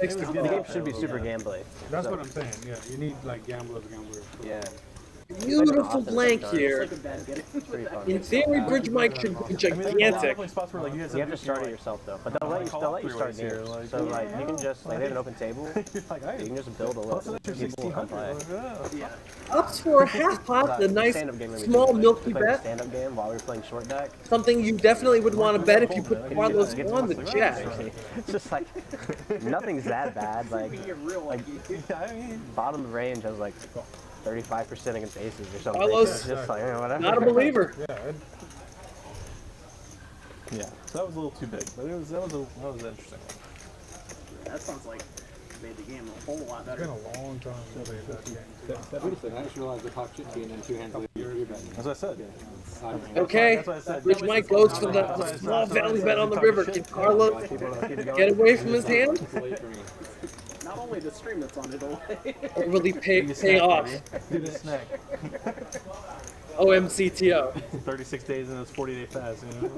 The game should be super gambly. That's what I'm saying. Yeah, you need like gamblers. Yeah. Beautiful blank here. It's pretty fun. In theory, Bridge Mike should be gigantic. Spots where, like, You have to start it yourself though, but they'll let you start games. So like you can just like they have an open table. You can just build a little people and play. Ups for a half pot, the nice Stand-up game maybe small too. milky Played a bet. stand-up game while we were playing short deck. Something you definitely would want to bet if you put Carlos on the jack. It's just like nothing's that bad. Like bottom of the range has like 35% against aces or something. Carlos, It's just like whatever. not a believer. Yeah, so that was a little too big, but that was interesting. That sounds like made the game a whole lot better. It's been a long time since I played that game. I just realized the top chit and then 2 hands later you're betting. That's what I said. Okay, That's what I said. Bridge Mike goes for the small value bet on the river. Can Carlos get away from his hand? Not only the stream that's on it away. Or will he pay off? Do the snack. OMCTO. 36 days in this 40-day fast. You know?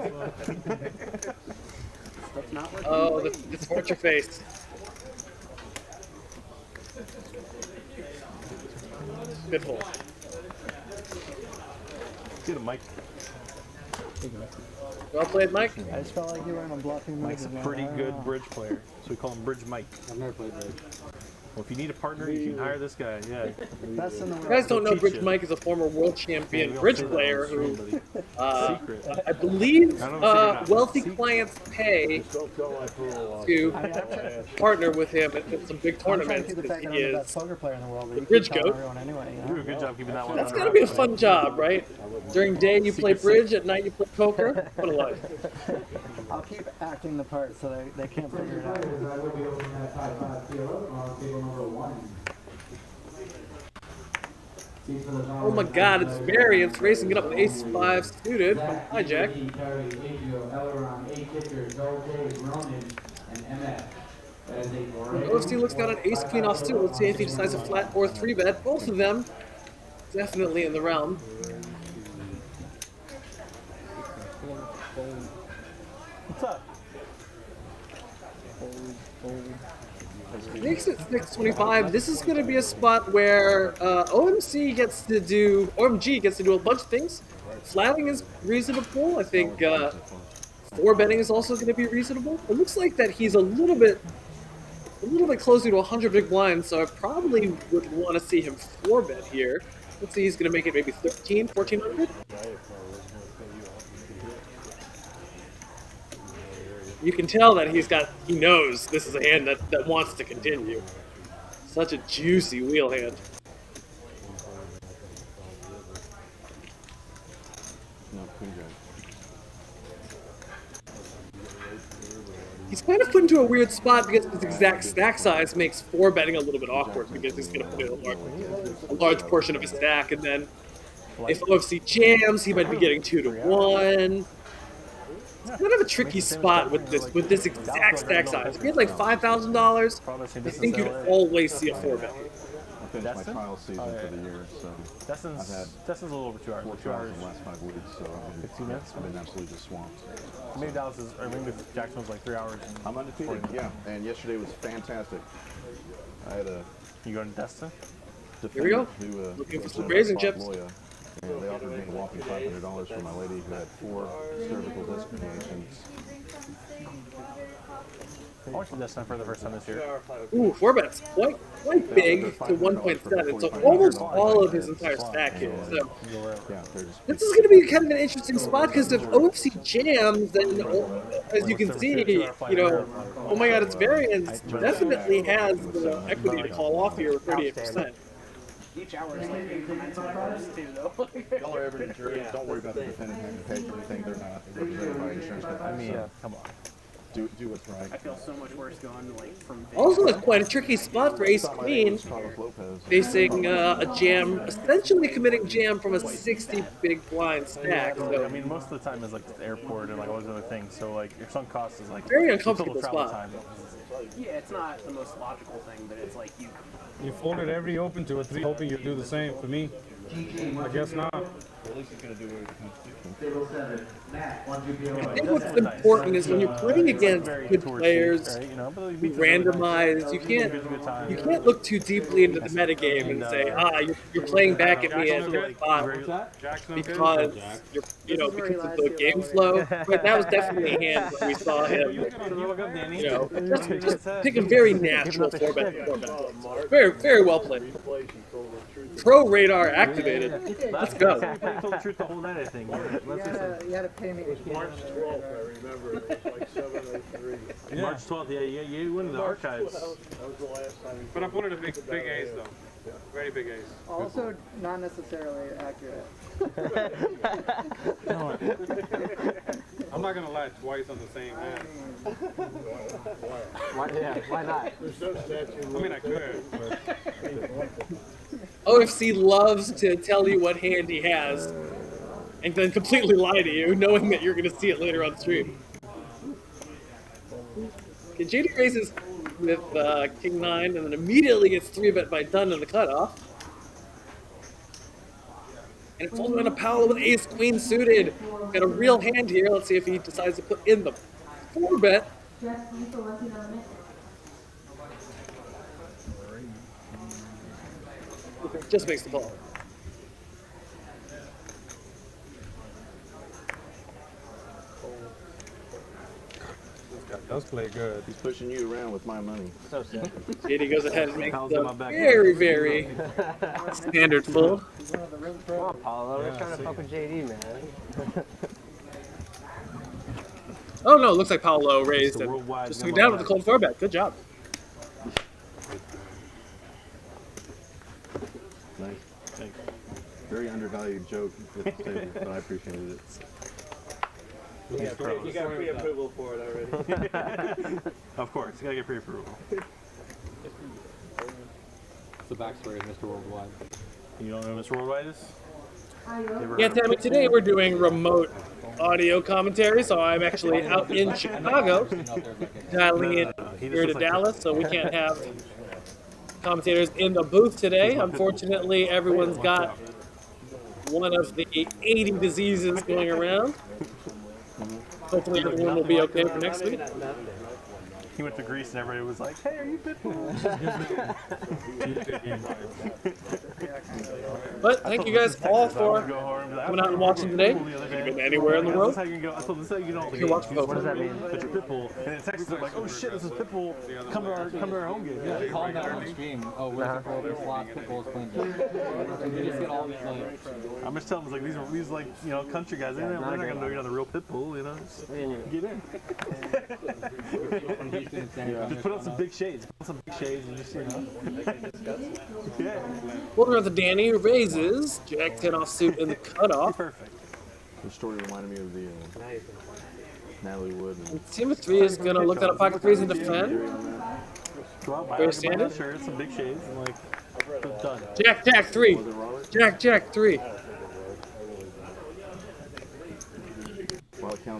That's not working. Oh, the torture face. Good hole. Get a mic. Well played, Mike. I just felt like you were in a bluffing mood. Mike's a pretty good bridge player, so we call him Bridge Mike. I've never played bridge. Well, if you need a partner, you can hire this guy. Yeah. Best in the You world. guys don't know Bridge Mike is a former world champion bridge player who, I believe, wealthy clients pay to partner with him at some big tournaments because he is best poker player in the world. the bridge goat. Anyway, you You know? do a good job keeping that one. That's gotta be a fun job, right? During day you play bridge, at night you play poker. What a life. I'll keep acting the part so they can't figure it out. Oh my god, it's variance racing it up to ace-5 suited. Hi, Jack. OFC looks got an ace-queen offsuit. Let's see if he decides to flat or 3-bet. Both of them definitely in the realm. What's up? Makes it 625. This is going to be a spot where OMG gets to do a bunch of things. Flatting is reasonable. I think 4-betting is also going to be reasonable. It looks like that he's a little bit closer to 100 big blinds, so I probably would want to see him 4-bet here. Let's see, he's going to make it maybe 13, 1400. You can tell that he knows this is a hand that wants to continue. Such a juicy wheel hand. No, Queen Jack. He's kind of put into a weird spot because his exact stack size makes 4-betting a little bit awkward because he's going to put in a large portion of his stack, and then if OFC jams, he might be getting 2-1. It's kind of a tricky spot with this exact stack size. If you had like $5,000, I think you'd always see a 4-bet. I finished my trial season for the year, so Destin's a little over 2 hours. 4 2 trials hours. in the last 5 weeks, so 15 minutes? I've been absolutely just swamped. Maybe Dallas is, or maybe Jackson was like 3 hours. I'm undefeated, yeah, and yesterday was fantastic. I had a You going to Destin? Here we go. Who, Looking for was some a raising Loya, chips. And they offered me a whopping $500 for my lady who had 4 cervical disc herniations. I watched this one for the first time this year. Ooh, 4-bet's quite big to 1.7, so almost all of his entire stack here. So this is going to be kind of an interesting spot because if OFC jams, then as you can see, you know, oh my god, its variance definitely has the equity to call off here with 38%. Each hour is like incremental progress too, though. Y'all are ever insurance. Don't worry about the defendant having to pay for anything they're not represented by insurance companies. I mean, come on. Do what's right. I feel so much worse going like from. Also, it's quite a tricky spot for Ace Queen, facing a jam, essentially committing jam from a 60 big blind stack. So I mean, most of the time is like the airport and like all those other things. So like your sunk cost is like very your uncomfortable total travel spot. time. Yeah, it's not the most logical thing, but it's like you. You folded every open to a 3, hoping you'd do the same. For me, I guess not. At least he's gonna do what I think what's important is when you're playing against good players, randomized, you can't look too deeply into the metagame and say, you're playing back at me at your spot because because of the game flow. But that was definitely a hand where we saw him, just pick a very natural 4-bet. Very, very well played. Pro radar activated. Let's go. I told the truth the whole night, I think. You had to pay me. March 12th, I remember. It was like 7:03. March 12th, yeah, you went to the archives. That was the last time. But I put it a big ace though. Very big ace. Also, not necessarily accurate. I'm not gonna lie twice on the same hand. Why not? There's no statute. I mean, I could, but OFC loves to tell you what hand he has and then completely lie to you, knowing that you're going to see it later on stream. Okay, JD raises with King 9 and then immediately gets 3-bet by Dunn in the cutoff. And it's only on a Paolo with Ace Queen suited. Got a real hand here. Let's see if he decides to put in the 4-bet. Just makes the call. does play good. He's pushing you around with my money. So sad. JD goes ahead and makes the very, very standard full. Come on, Paulo. We're trying to fuck with JD, man. Oh no, it looks like Paolo raised and just took it down with the cold 4-bet. Good job. Nice. Thanks. Very undervalued joke at the table, but I appreciated it. You got pre-approval for it already. Of course, you gotta get pre-approval. What's the backstory of Mr. Worldwide? You don't know who Mr. Worldwide is? Yeah, Tammy, today we're doing remote audio commentary, so I'm actually out in Chicago, dialing in here to Dallas, so we can't have commentators in the booth today. Unfortunately, everyone's got one of the 80 diseases going around. Hopefully everyone will be okay for next week. He went to Greece and everybody was like, hey, are you Pitbull? But thank you guys all for coming out and watching today. You could have been anywhere in the world. This is how you know You can watch both. what does that mean? That you're Pitbull. And then Texas are like, oh shit, this is Pitbull. Come to our home game. Yeah, they call that on stream. Oh, where's the Pitbull? There's lots of Pitbulls playing. You just get all these like. I'm just telling them, like, these like, you know, country guys. They're not gonna know you're not the real Pitbull, you know. Just get in. Just put on some big shades. Put on some big shades and just, you know. Yeah. We'll run to Danny, who raises Jack 10 off suit in the cutoff. Perfect. The story reminded me of the Natalie Wood. Team of 3 is going to look at a pocket threes and defend. Go out, buy Very a standard. shirt, some big shades, and like, done. Jack 3. Jack 3.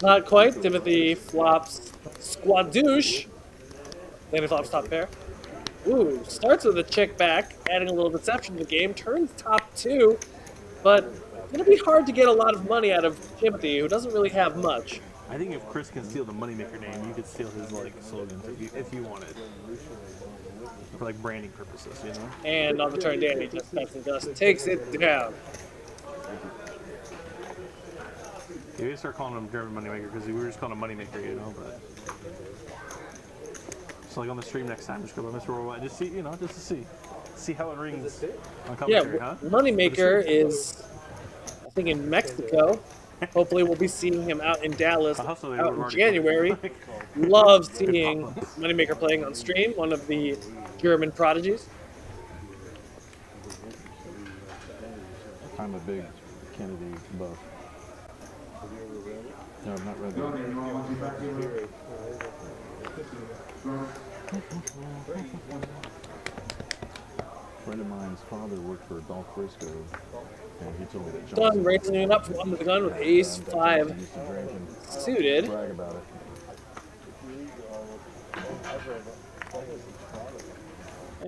Not quite. Timothy flops squadouche. Danny flops top pair. Ooh, starts with a check back, adding a little deception to the game. Turns top 2, but it's going to be hard to get a lot of money out of Timothy, who doesn't really have much. I think if Chris can steal the Moneymaker name, you could steal his like slogan if you wanted, for like branding purposes, you know. And on the turn, Danny just takes it down. Yeah, we start calling him German Moneymaker because we were just calling him Moneymaker, you know. But So like on the stream next time, just go by Mr. Worldwide. Just see, just to see how it rings on Yeah, commentary, huh? Moneymaker is, I think, in Mexico. Hopefully, we'll be seeing him out in Dallas out in January. Love seeing Moneymaker playing on stream, one of the German prodigies. I'm a big Kennedy buff. No, I've not read that. A friend of mine's father worked for Adolph Briscoe, and he told me that Dunn raising it up from under the gun with ace 5 used to drink and suited. brag about it.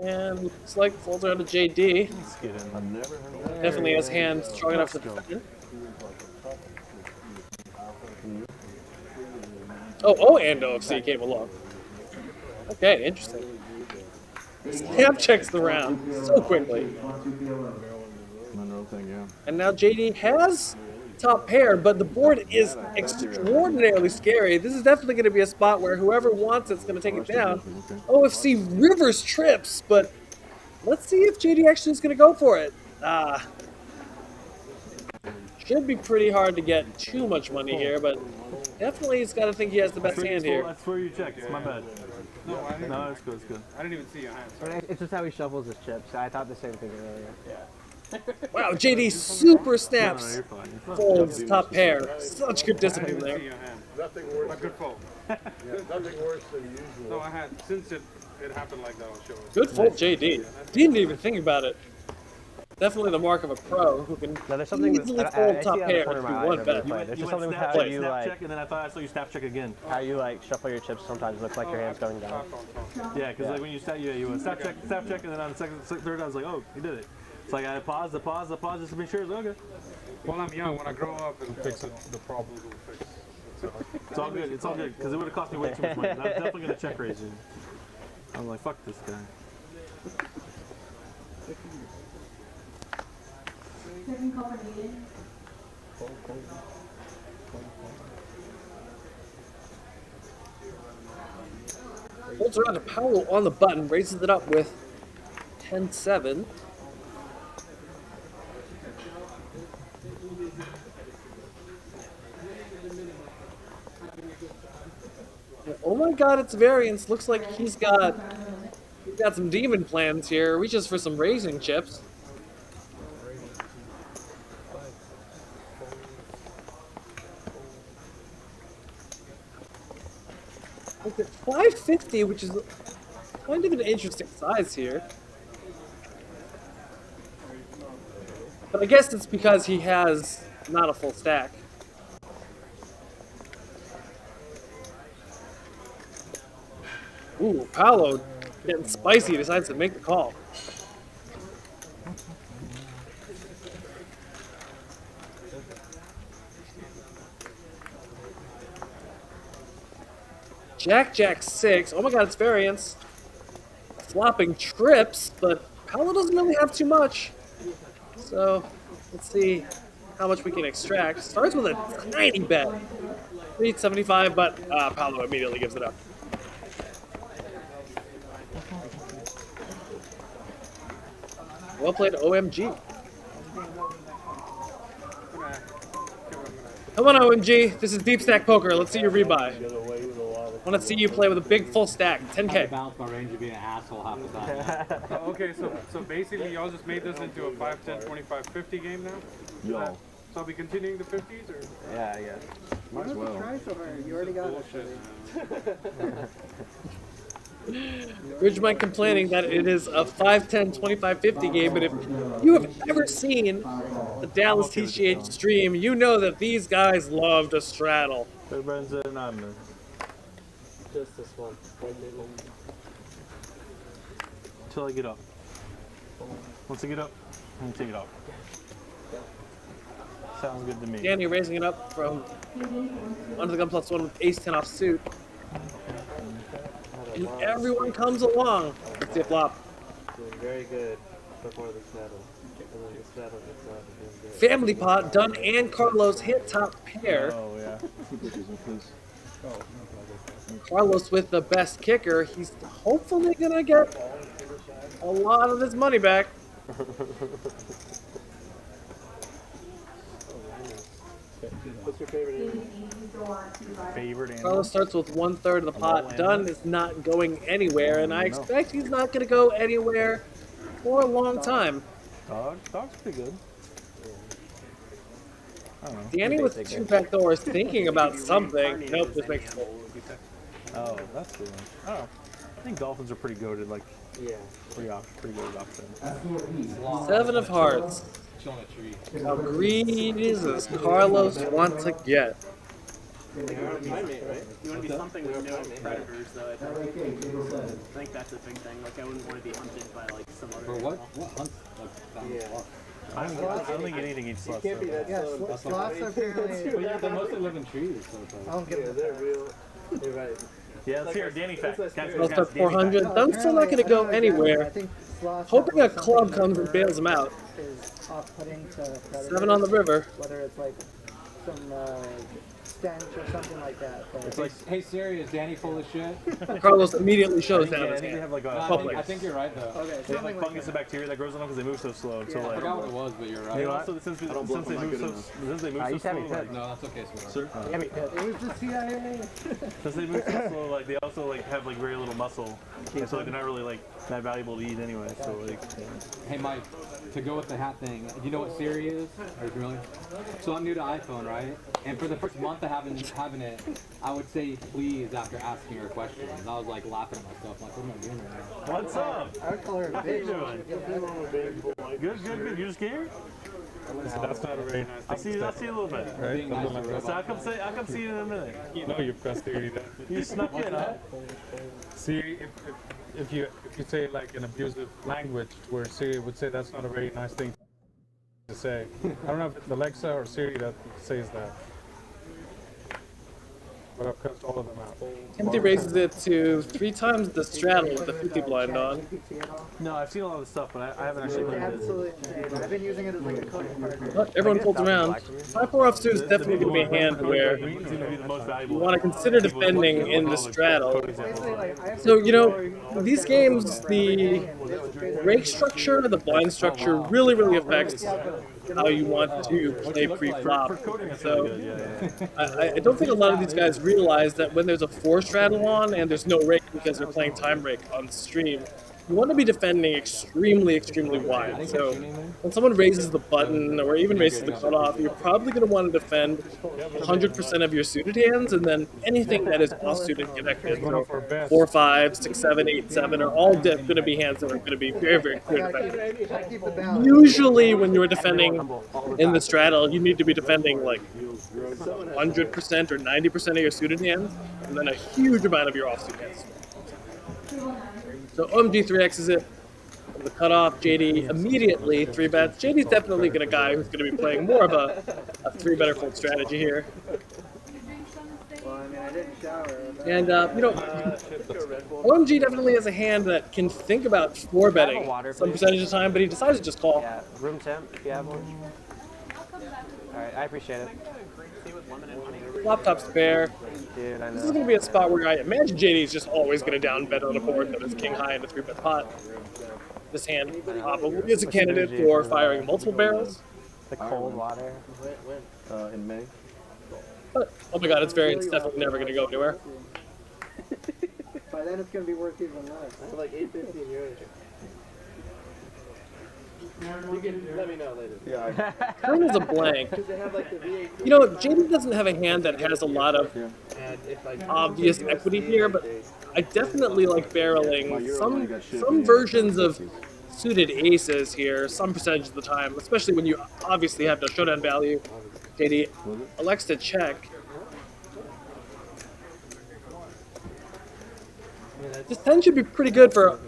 And looks like folds out to JD. I've never heard of that. Definitely has hands strong enough to defend. Oh, and OFC came along. Okay, interesting. Snap checks the round so quickly. Monroe thing, yeah. And now JD has top pair, but the board is extraordinarily scary. This is definitely going to be a spot where whoever wants it's going to take it down. OFC Rivers trips, but let's see if JD actually is going to go for it. Should be pretty hard to get too much money here, but definitely he's got to think he has the best hand here. That's where you checked. It's my bad. No, I didn't. No, it's good. It's good. I didn't even see your hand. It's just how he shuffles his chips. I thought the same thing earlier. Yeah. Wow, JD super snaps. You're fine. Folds top pair. Such good I discipline didn't even see there. your hand. Nothing worse. A good fold. Nothing worse than usual. No, I had since it happened like that. I'll show it. Good fold, JD. Didn't even think about it. Definitely the mark of a pro who can Now there's something easily I fold see top out of the pair corner if of you my eye want every bet. play. There's just something with snap how check, you snap like check, and then I thought I saw you snap check again. how you like shuffle your chips. Sometimes looks like your hand's going down. Yeah, because like when you snap, you went snap check, and then on the third, I was like, oh, he did it. It's like I paused just to be sure. It's okay. Well, I'm young. When I grow up and fix it, the problems will fix. So, It's all good. It's all good because it would have cost me way too much money. And I was definitely gonna check raise you. I was like, fuck this guy. Folds around to Powell on the button, raises it up with 10-7. Oh my god, it's variance. Looks like he's got some demon plans here. Reaches for some raising chips. Look at 550, which is kind of an interesting size here. But I guess it's because he has not a full stack. Ooh, Paolo getting spicy, decides to make the call. Jack 6. Oh my god, it's variance. Flopping trips, but Paolo doesn't really have too much. So, let's see how much we can extract. Starts with a tiny bet. 375, but Paolo immediately gives it up. Well played, OMG. Come on, OMG. This is deep stack poker. Let's see your rebuy. I want to see you play with a big full stack. 10K. Bounce my range of being an asshole half the time. okay, so basically, y'all just made this into a 5, 10, 25, 50 game now. Y'all. So I'll be continuing the 50s, or? Yeah, I guess. Might as well. Try so hard. You already got Ridge Mike complaining that it is a 5, 10, 25, 50 game, but if you have ever seen the Dallas TCH stream, you know that these guys love to straddle. Just this one. Until I get up. Once I get up, I'm gonna take it off. Sounds good to me. Danny raising it up from under the gun +1 with ace 10 off suit. And everyone comes along. Let's see a flop. Doing very good before the saddle. Family pot, Dunn and Carlos hit top pair. Oh yeah. Carlos with the best kicker. He's hopefully gonna get a lot of his money back. What's your favorite animal? Favorite animal? Carlos starts with 1/3 of the pot. Dunn is not going anywhere, and I expect he's not gonna go anywhere for a long time. Dog's pretty good. I don't know. Danny with 2 backdoors thinking about something. Nope, this makes sense. Oh, that's the one. Oh, I think dolphins are pretty goated. Like, Yeah. pretty goated option. 7 of hearts. Chilling a tree. How greedy does Carlos want to get? Primate, right? You want to be something with no predators, though. I think that's a big thing. Like, I wouldn't want to be hunted by like some other. For what? What hunt? Yeah. I don't think anything eats sluts. Can't be that Yeah, slow. sloths are apparently. But yeah, they mostly live in trees. So it's I don't get Yeah, it. they're real. You're right. Yeah, let's hear Danny fact. That's like Close to 400. Dunn's still not going to go I anywhere. think sloths Hoping a have club something comes and that bails him out. is off-putting to predators. 7 on the river. Whether it's like some stench or something like that. But It's like, Hey Siri, is Danny full of shit? Carlos immediately I shows think, down I his think they hand. have like No, a Public. I think you're right though. okay, they have something like like fungus that. and bacteria that grows on them because they move so slow. So I like, forgot what it was, but you're they right. also since they move so bluff, I'm not good enough. slow, like, No, that's okay, sweetheart. Sir? Damn it, it was the CIA. since they move so slow, like they also like have like very little muscle, and so like, they're not really like that valuable to eat anyway. So like, yeah. Hey Mike, to go with the hat thing, do you know what Siri is? Are you familiar? So I'm new to iPhone, right? And for the first month of having it, I would say please after asking her questions. I was like laughing at myself, like what am I doing right now? What's up? I would call her a How you bitch. doing? Good. You just scared? That's not a very nice I'll see you a little bit. right? Being nice to her. So I'll come see you in a minute. You know you've got Siri then. You snuck in, huh? Siri, if you say like an abusive language where Siri would say that's not a very nice thing to say. I don't know if it's Alexa or Siri that says that. But I've cussed all of them out. Empty raises it to 3 times the straddle with the 50 blind on. No, I've seen a lot of the stuff, but I haven't actually played it. Absolutely. I've been using it as like a coding partner. But everyone folds around. 5-4 offsuit is definitely going to be a hand where Green seem to be the most valuable. you want to consider defending in the straddle. Basically, like, I have So, to you know, explore these games, the rake structure, the blind structure really, really affects how you want to play pre-flop. So I don't think a lot of these guys realize that when there's a 4 straddle on and there's no rake because they're playing time rake on stream, you want to be defending extremely, extremely wide. So when someone raises the button or even raises the cutoff, you're probably going to want to defend 100% of your suited hands, and then anything that is off-suited connected. So 4, 5, 6, 7, 8, 7 are all going to be hands that are going to be very, very clear defended. I keep the balance. Usually when you're defending in the straddle, you need to be defending like 100% or 90% of your suited hands, and then a huge amount of your offsuit hands. So OMG 3X's it. The cutoff, JD immediately 3-bets. JD's definitely a guy who's going to be playing more of a 3-better fold strategy here. Well, I mean, I didn't shower. And, you know, OMG definitely has a hand that can think about 4-betting some percentage of the time, but he decides to just call. Yeah, room temp if you have one. Alright, I appreciate it. Flop top spare. Dude, I This is know. going to be a spot where I imagine JD is just always going to down bet on a board that is king high in a 3-bet pot. This hand probably is a candidate for firing multiple barrels. The cold water. In May. But, oh my god, its variance definitely never going to go anywhere. By then it's going to be worth even less. For like 850 euros. You can let me know later. Yeah. Turn is a blank. Because they have like the VAT. You know, JD doesn't have a hand that has a lot of And if I obvious equity here, but I definitely like barreling some versions of suited aces here, some percentage of the time, especially when you obviously have no showdown value. JD elects to check. This 10 should be pretty good for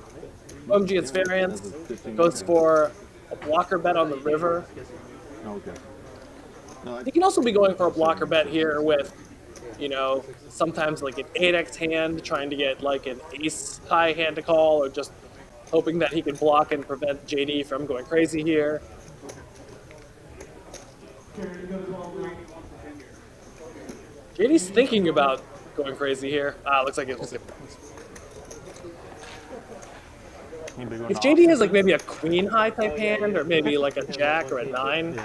OMG its variance. Goes for a blocker bet on the river. Okay. No, He can also be going for a blocker bet here with, you know, sometimes like an 8x hand, trying to get like an ace high hand to call, or just hoping that he can block and prevent JD from going crazy here. JD's thinking about going crazy here. Looks like it was. If JD has like maybe a queen high type hand, or maybe like a jack or a 9,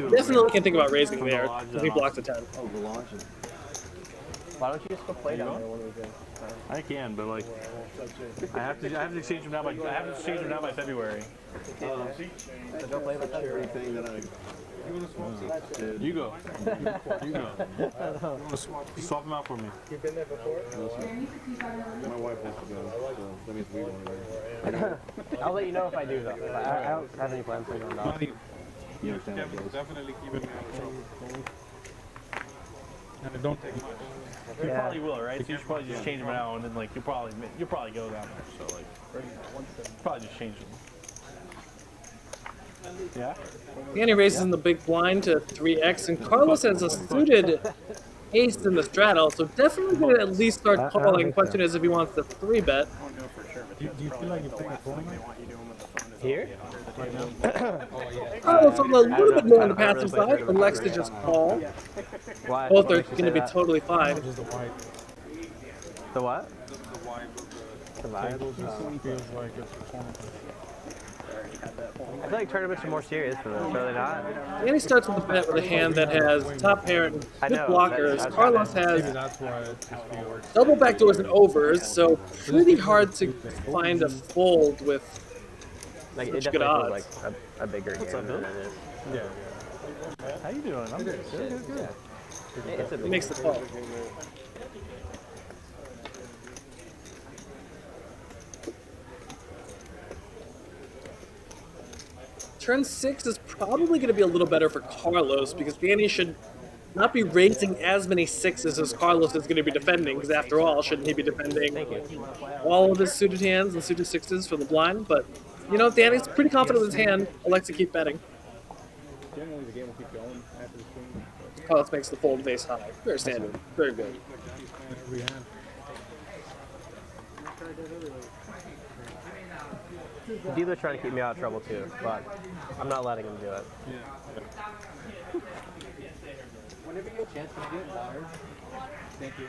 definitely can think about raising there because he blocks a 10. Oh, the launch. Why don't you just go play down there one weekend? I can, but like, I have to exchange them now by February. So go play with Cherry thing that I. You go. You go. Swap them out for me. You've been there before? My wife has to go, so that means we won't. I'll let you know if I do though. I don't have any plans for going down. You understand how it goes. Definitely keeping me out of trouble. And it don't take much. You probably will, right? So you should probably just change them out, and then like you'll probably go down there. So like, probably just change them. Yeah. Danny raises in the big blind to 3x, and Carlos has a suited ace in the straddle, so definitely going to at least start calling. Question is if he wants to 3-bet. Do you feel like you're playing a phone? Here? Carlos on a little bit more on the passive side, elects to just call. Why? Both are going to be totally fine. Just the white. The what? The white of The vibe? feels like it's performance. I feel like tournaments are more serious for this, are they not? Danny starts with a bet with a hand that has top pair and I good know, blockers. that's Carlos Maybe has that's why it just feels. double backdoors and overs, so pretty hard to find a fold with Like, it such good definitely feels odds. like a bigger game up, than Bill? it is. Yeah. How you doing? I'm good. Good. It's a It big makes the call. Turn 6 is probably going to be a little better for Carlos because Danny should not be raising as many 6s as Carlos is going to be defending, because after all, shouldn't he be defending all of his suited hands and suited 6s for the blind? But, you know, Danny's pretty confident with his hand, elects to keep betting. Generally, the game will keep going after the swing. Carlos makes the fold face high. Very standard. Very good. Every hand. The dealer's trying to keep me out of trouble too, but I'm not letting him do it. Whenever you get a chance, can you get water? Thank you.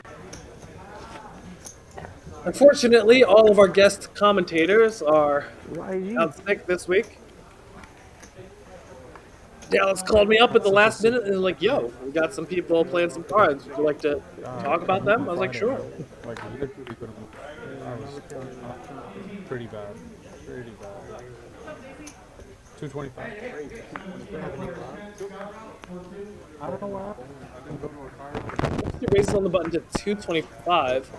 Unfortunately, all of our guest commentators are out sick this week. Dallas called me up at the last minute and was like, yo, we got some people playing some cards. Would you like to talk about them? I was like, sure. Like literally couldn't move. I was pretty bad. Pretty bad. 225. I don't know what happened. I didn't go to a card. He raises on the button to 225.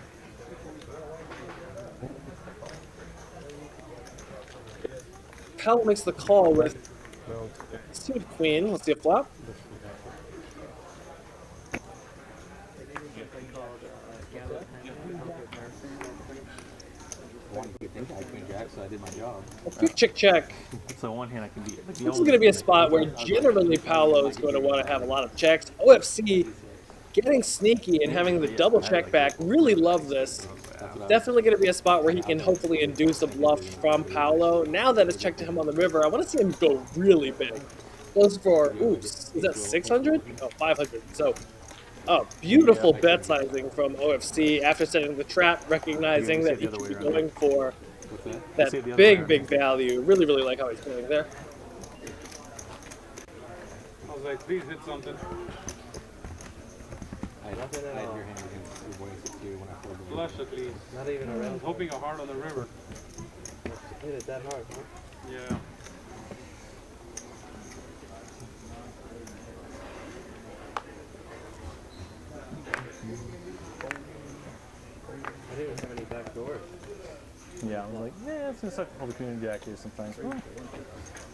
Powell makes the call with suited queen. Let's see a flop. So I did my job. A quick check. So one hand I can beat. This is going to be a spot where generally Paolo is going to want to have a lot of checks. OFC getting sneaky and having the double check back. Really love this. Definitely going to be a spot where he can hopefully induce a bluff from Paolo. Now that it's checked to him on the river, I want to see him go really big. Goes for, oops, is that 600? Oh, 500. So, beautiful bet sizing from OFC after setting the trap, recognizing that he should be going for that big value. Really, really like how he's playing there. I was like, please hit something. I had your hand against your boy 62 when I pulled the Flush at least. Not even a round. Hoping a heart on the river. Hit it that hard, huh? Yeah. I didn't even have any back doors. Yeah, I was like, yeah, it's gonna suck to hold the community jack here sometimes. Well,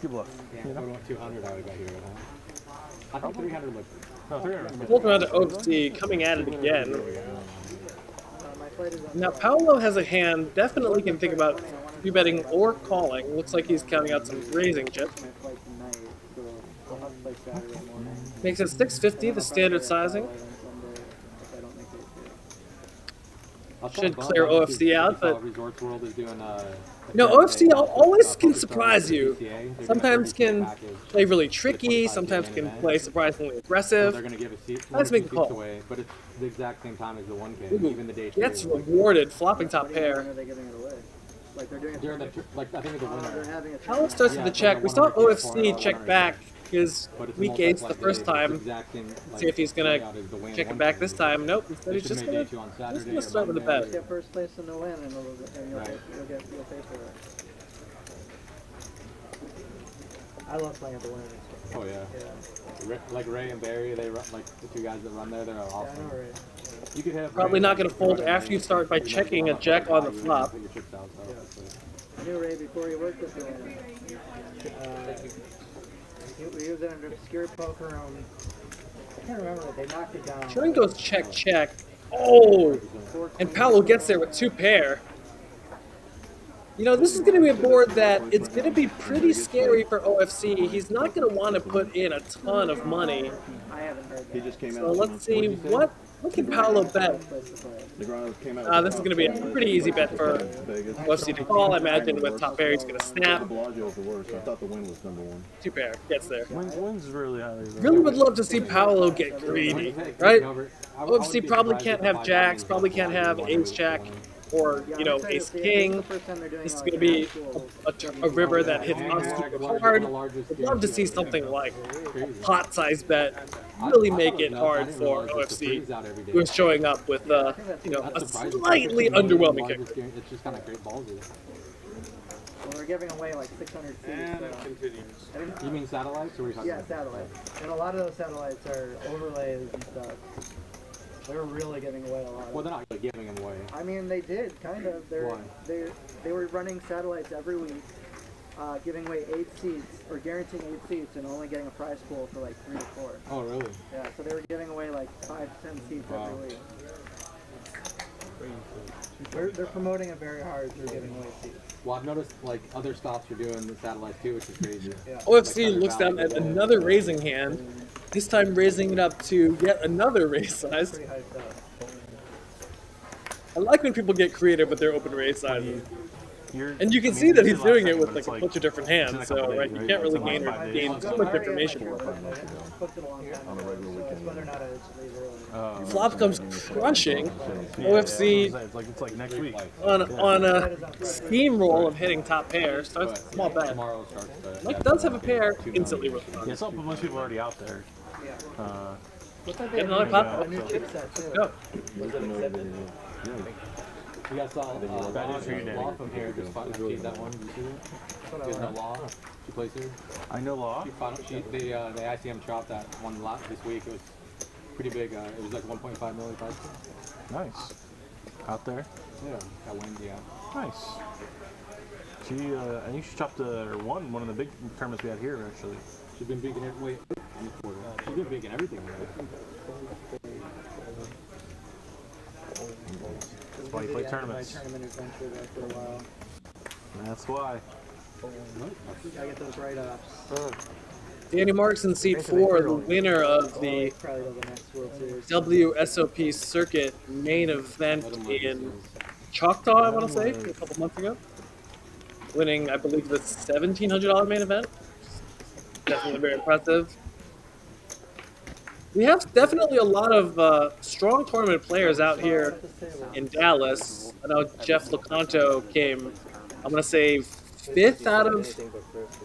good bluff. Yeah, if I would have 200, I would have got here, huh? I think 300 looked. No, 300. Welcome out to OFC, coming at it again. Now, Paolo has a hand, definitely can think about betting or calling. Looks like he's counting out some raising chips. Makes it 650, the standard sizing. Should clear OFC out, but Resorts World is doing OFC always can surprise you. Sometimes can play really tricky, sometimes can play surprisingly aggressive. They're going to give a seat, Let's make the call. away, but it's the exact same time as the 1K, Ooh, even the day gets rewarded, flopping top pair. When are they giving it away? Like they're doing it During the, like, I think it's the winner. How starts with the check. We saw OFC check back his weak ace the first time. See if he's gonna check it back this time. Nope, instead he's just gonna start with the bet. Get first place in the win, and you'll pay for it. I love playing at the winners. Oh yeah. Like Ray and Barry, they run, like the two guys that run there, they're awesome. Yeah, I know, Ray. You could have Probably not going to fold after you start by checking a jack on the flop. I knew Ray before he worked with me. He was in an obscure poker room. I can't remember it. They knocked it down. Turn goes check, check. Oh! And Paolo gets there with two pair. You know, this is going to be a board that it's going to be pretty scary for OFC. He's not going to want to put in a ton of money. I haven't heard that. He just came out. So let's see, what can Paolo bet? Came out This is going to be a pretty easy bet for OFC to call. I imagine with top pair he's going to snap. Bellagio's the worst. I thought the win was number one. Two pair, gets there. Wins really highly. Really would love to see Paolo get greedy, right? OFC probably can't have jacks, probably can't have ace jack, or, you know, ace king. This is going to be a river that hits us super hard. I'd love to see something like a pot-sized bet really make it hard for OFC, who is showing up with, you know, a slightly underwhelming kick. It's just kind of great ballsy. Well, we're giving away like 600 seats. And it continues. You mean satellites, or are you talking about? Satellites. And a lot of those satellites are overlays and stuff. They're really giving away a lot. Well, they're not really giving them away. I mean, they did, kind of. They were running satellites every week, giving away 8 seats, or guaranteeing 8 seats, and only getting a prize pool for like 3 to 4. Oh, really? Yeah, so they were giving away like 5 to 10 seats every week. They're promoting it very hard through giving away seats. Well, I've noticed like other stops are doing the satellites too, which is crazy. Yeah. OFC looks down at another raising hand, this time raising it up to yet another raise size. Pretty hyped up. I like when people get creative with their open raise sizes. You're, And you can see that he's doing it with like a bunch of different hands, so right, you can't really gain too much information. Booked it a long time ago, so it's whether or not it's early. Flop comes crushing. OFC it's like next week. on a steamroll of hitting top pair. Starts with a small bet. Tomorrow starts the. Mike does have a pair, instantly rolls. Yeah, some bunch of people already out there. Get another pop. New chipset too. Go. You guys saw Law from here just achieved that one. Did you see that? You guys know Law? She plays here. I know Law. They ICM chopped that one this week. It was pretty big. It was like 1.5 million price. Nice. Out there. Yeah, that wins. Yeah. Nice. She, I think she chopped won one of the big tournaments we had here actually. She's been big in every. She's been big in everything. That's why you play tournaments. Tournament adventure there for a while. That's why. I get those write-ups. Danny Marks in seat 4, the winner of the Probably the next World Series. WSOP circuit main event in Choctaw, I want to say, a couple months ago. Winning, I believe, the $1,700 main event. Definitely very impressive. We have definitely a lot of strong tournament players out here in Dallas. I know Jeff Locanto came, I'm going to say, 5th out of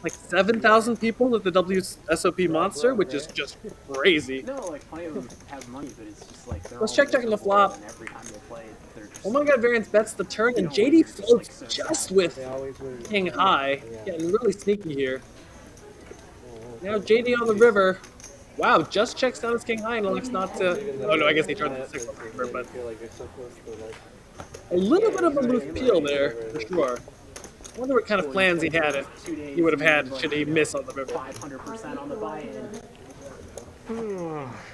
like 7,000 people at the WSOP Monster, which is just crazy. No, like plenty of them have money, but it's just like they're Let's all check on the miserable, flop. and every time they play, they're just Oh my god, Variance bets the turn, and JD floats just with They always lose. King High. Getting really sneaky here. Now JD on the river. Wow, just checks down his King High and elects not to. Oh no, I guess he turned the 6 on the river, but a little bit of a loose peel there, for sure. I wonder what kind of plans he had if he would have had should he miss on the river. 500% on the buy-in.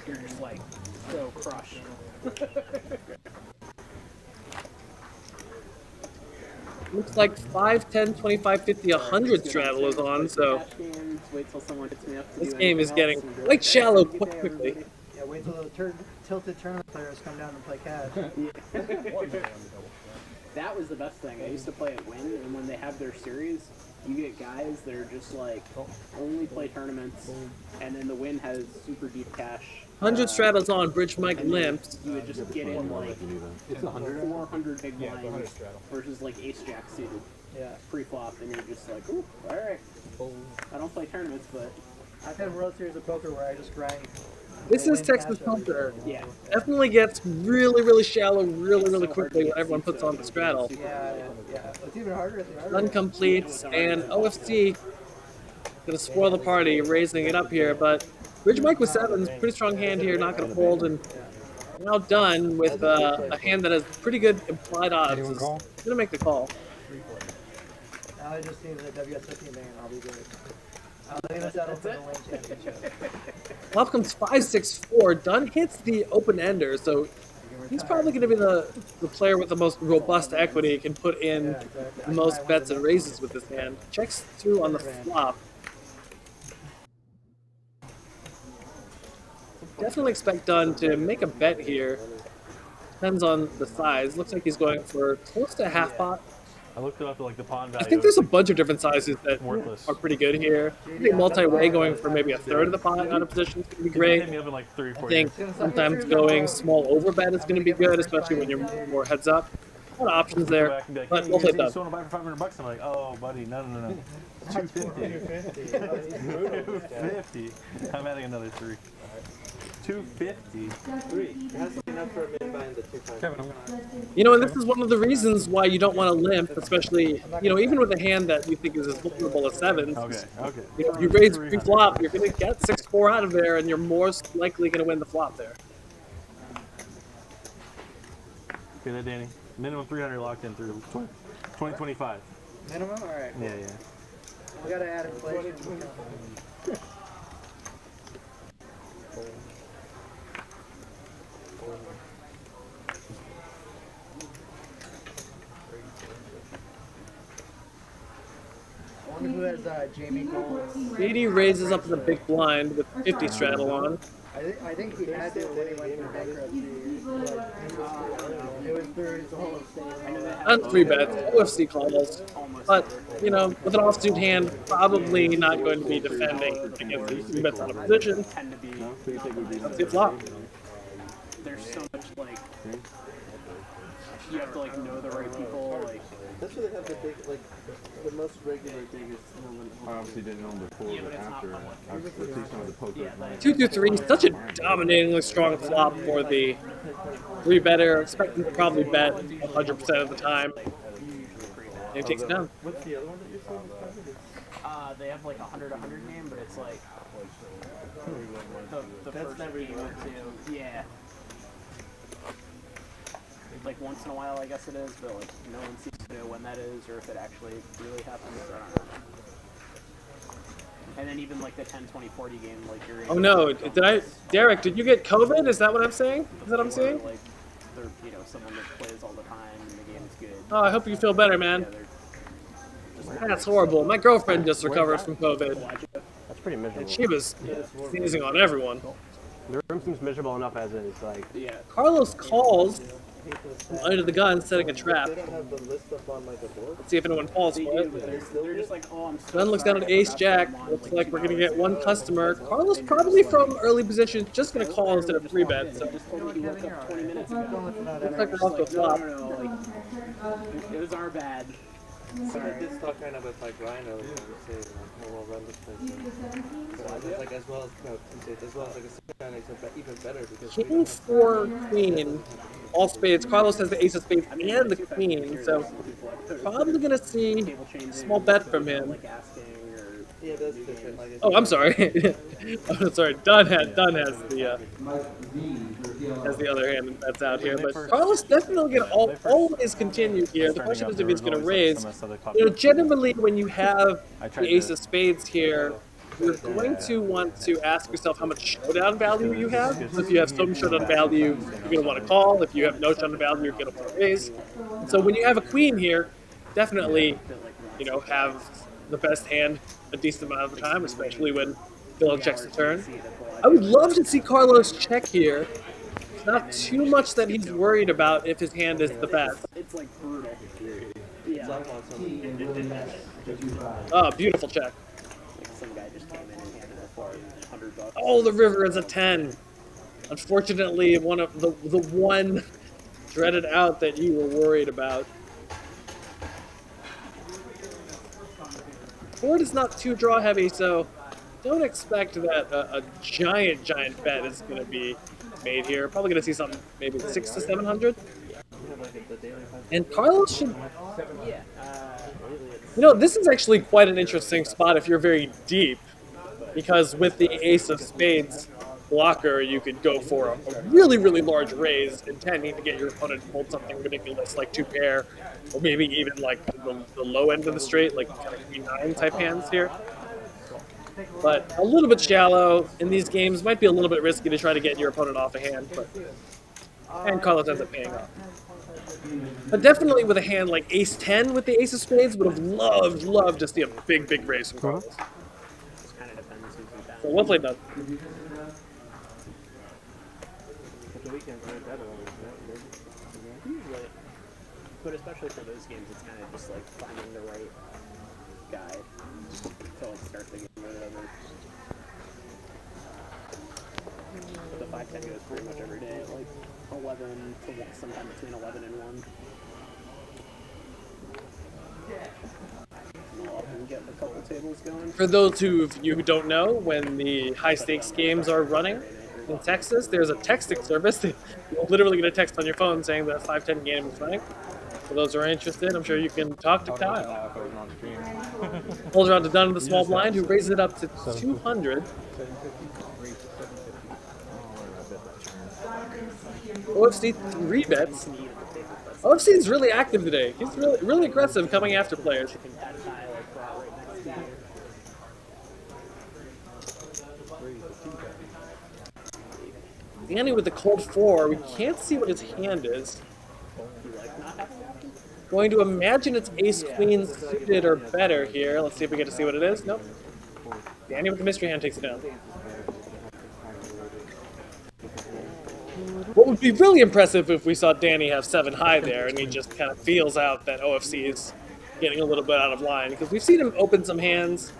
You're just like so crushed. Looks like 5, 10, 25, 50, 100 straddle is on, so Wait till someone hits me up to this do game is anything getting else. quite shallow quite quickly. Wait till the tilted tournament players come down and play cash. That was the best thing. I used to play at Win, and when they have their series, you get guys that are just like only play tournaments, and then the Win has super deep cash. 100 straddles on, Bridge Mike limps. You would just get in like It's 100. 400 big blinds versus like ace jack suited pre-flop, and you're just like, ooh, all right. I don't play tournaments, but I've had World Series of Poker where I just grind. This is Texas Poker. yeah. Definitely gets really, really shallow really quickly when everyone puts on the straddle. Yeah. It's even harder at the harder. Dunn completes, and OFC gonna spoil the party, raising it up here, but Bridge Mike with sevens, pretty strong hand here, not gonna fold, and now Dunn with a hand that has pretty good implied odds. Is gonna make the call. Now I just need the WS15 bang and I'll be good. I'm gonna settle for the win championship. Flop comes 5-6-4. Dunn hits the open ender, so he's probably going to be the player with the most robust equity, can put in the most bets and raises with this hand. Checks through on the flop. Definitely expect Dunn to make a bet here. Depends on the size. Looks like he's going for close to half pot. I looked it up to like the pawn I value. think there's a bunch of different sizes that Worthless. are pretty good here. I think multi-way going for maybe a third of the pot out of position is going to be great. Hit me up in like 3 or 4 I think sometimes going small over bet is going to be good, especially when you're more heads up. A lot of options there, but we'll play Dunn. You want to buy for $500? I'm like, oh, buddy, no. 250. 250. I'm adding another 3. 250. 3. It has to be enough for a min buying the 2 times. Kevin, I'm gonna. You know, and this is one of the reasons why you don't want to limp, especially, you know, even with a hand that you think is as vulnerable as sevens. Okay. You know, if you raise pre-flop, you're going to get 6-4 out of there, and you're most likely going to win the flop there. Okay, that Danny. Minimum 300 locked in through 2025. Minimum? Alright. Yeah. We gotta add inflation. I wonder who has Jamie Gold. 80 raises up in the big blind with 50 straddle on. I think he had to when he went through bankruptcy. It was through his whole estate. On 3 bets, OFC calls. But, you know, with an offsuit hand, probably not going to be defending against the 3 bets out of position. Tend to be. Let's see flop. There's so much like you have to like know the right people. Like That's where they have the big, like, the most regular thing is I obviously didn't know him before, but after I've seen some of the poker. 2-2-3, such a dominatingly strong flop for the 3-better. Expecting to probably bet 100% of the time. And he takes it down. What's the other one that you're saying? they have like 100 game, but it's like the That's first never game or two. Yeah. Like once in a while, I guess it is, but like no one seems to know when that is or if it actually really happens. I don't know. And then even like the 10, 20, 40 game, like you're. Oh no! Derek? Did you get COVID? Is that what I'm saying? Is that what I'm saying? Like they're someone that plays all the time and the game is good. Oh, I hope you feel better, man. That's horrible. My girlfriend just recovered from COVID, That's pretty miserable. and she was sneezing on everyone. The room seems miserable enough as is. Like, Carlos calls from under the gun, setting a trap. They don't have the list up on like a board. Let's see if anyone falls for it. They're just like, oh, I'm so Dunn looks down at Ace Jack. Looks like we're gonna get one customer. Carlos probably from early position, just gonna call instead of 3 bet. So just told me you woke up 20 minutes ago. looks like we're off to a flop. It was our bad. So I did talk kind of with like Ryan earlier and say like how well run this place is. So I was like as well as like a second even better because King 4 queen, all spades. Carlos has the ace of spades and the queen, so probably gonna see a small bet from him. yeah, that's different. Like Oh, I'm sorry. Oh, sorry. Dunn has the other hand that's out here, but Carlos definitely gonna always continue here. The question is if he's gonna raise. You know, generally when you have the ace of spades here, you're going to want to ask yourself how much showdown value you have. If you have some showdown value, you're gonna want to call. If you have no showdown value, you're gonna want to raise. So when you have a queen here, definitely, have the best hand a decent amount of the time, especially when Villain checks the turn. I would love to see Carlos check here. Not too much that he's worried about if his hand is the best. It's like brutal. Yeah. Oh, beautiful check. Like some guy just came in and handed it for $100. Oh, the river is a 10. Unfortunately, one of the one dreaded out that you were worried about. Board is not too draw heavy, so don't expect that a giant bet is going to be made here. Probably going to see something maybe 600 to 700. And Carlos should. You know, this is actually quite an interesting spot if you're very deep, because with the ace of spades blocker, you could go for a really, really large raise, intending to get your opponent to hold something ridiculous like 2 pair, or maybe even like the low end of the straight, like kind of queen 9 type hands here. But a little bit shallow in these games, might be a little bit risky to try to get your opponent off a hand, and Carlos ends up paying off. But definitely with a hand like ace 10 with the ace of spades, would have loved to see a big raise from Carlos. Kind of depends who's down. So well played, Dunn. Usually, but especially for those games, it's kind of just like finding the right guy to like start the game or whatever. But the 5-10 goes pretty much every day, like 11 to 1, sometime between 11 and 1. And I'll often get a couple tables going. For those of you who don't know, when the high-stakes games are running in Texas, there's a texting service that you're literally get a text on your phone saying the 5-10 game is running. For those who are interested, I'm sure you can talk to Kyle. Pulls around to Dunn with the small blind, who raises it up to 200. OFC 3 bets. OFC is really active today. He's really aggressive coming after players. Danny with the cold 4. We can't see what his hand is. Going to imagine it's ace queen suited or better here. Let's see if we get to see what it is. Nope. Danny with the mystery hand takes it down. What would be really impressive if we saw Danny have 7 high there and he just kind of feels out that OFC is getting a little bit out of line, because we've seen him open some hands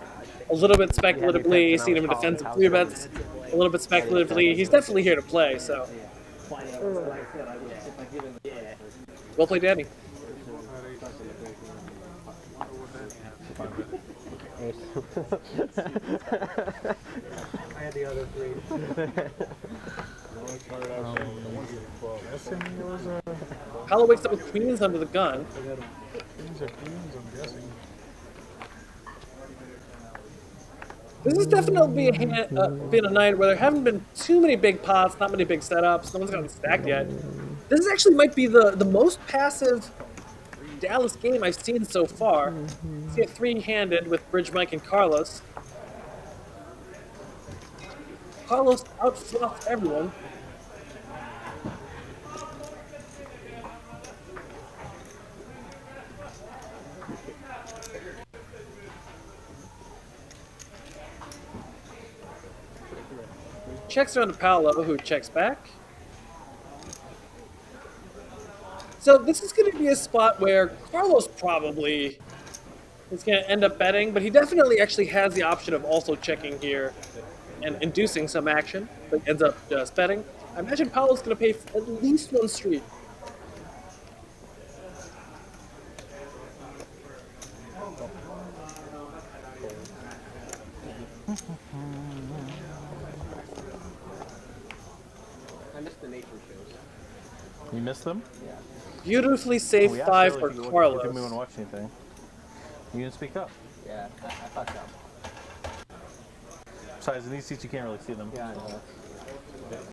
a little bit speculatively, seen him in defensive 3 bets a little bit speculatively. He's definitely here to play, so. Well played, Danny. I had the other 3. Paolo wakes up with queens under the gun. Queens are queens, I'm guessing. This has definitely been a night where there haven't been too many big pots, not many big setups. No one's gotten stacked yet. This actually might be the most passive Dallas game I've seen so far. See it 3-handed with Bridge Mike and Carlos. Carlos outfluffed everyone. Checks around to Paolo, who checks back. So this is going to be a spot where Carlos probably is going to end up betting, but he definitely actually has the option of also checking here and inducing some action, but ends up just betting. I imagine Paolo's going to pay for at least 1 street. I missed the nature shows. You missed them? Yeah. Beautifully safe 5 for Carlos. You didn't even watch anything. You didn't speak up. Yeah, I fucked up. Besides, in these seats you can't really see them. Yeah, I know.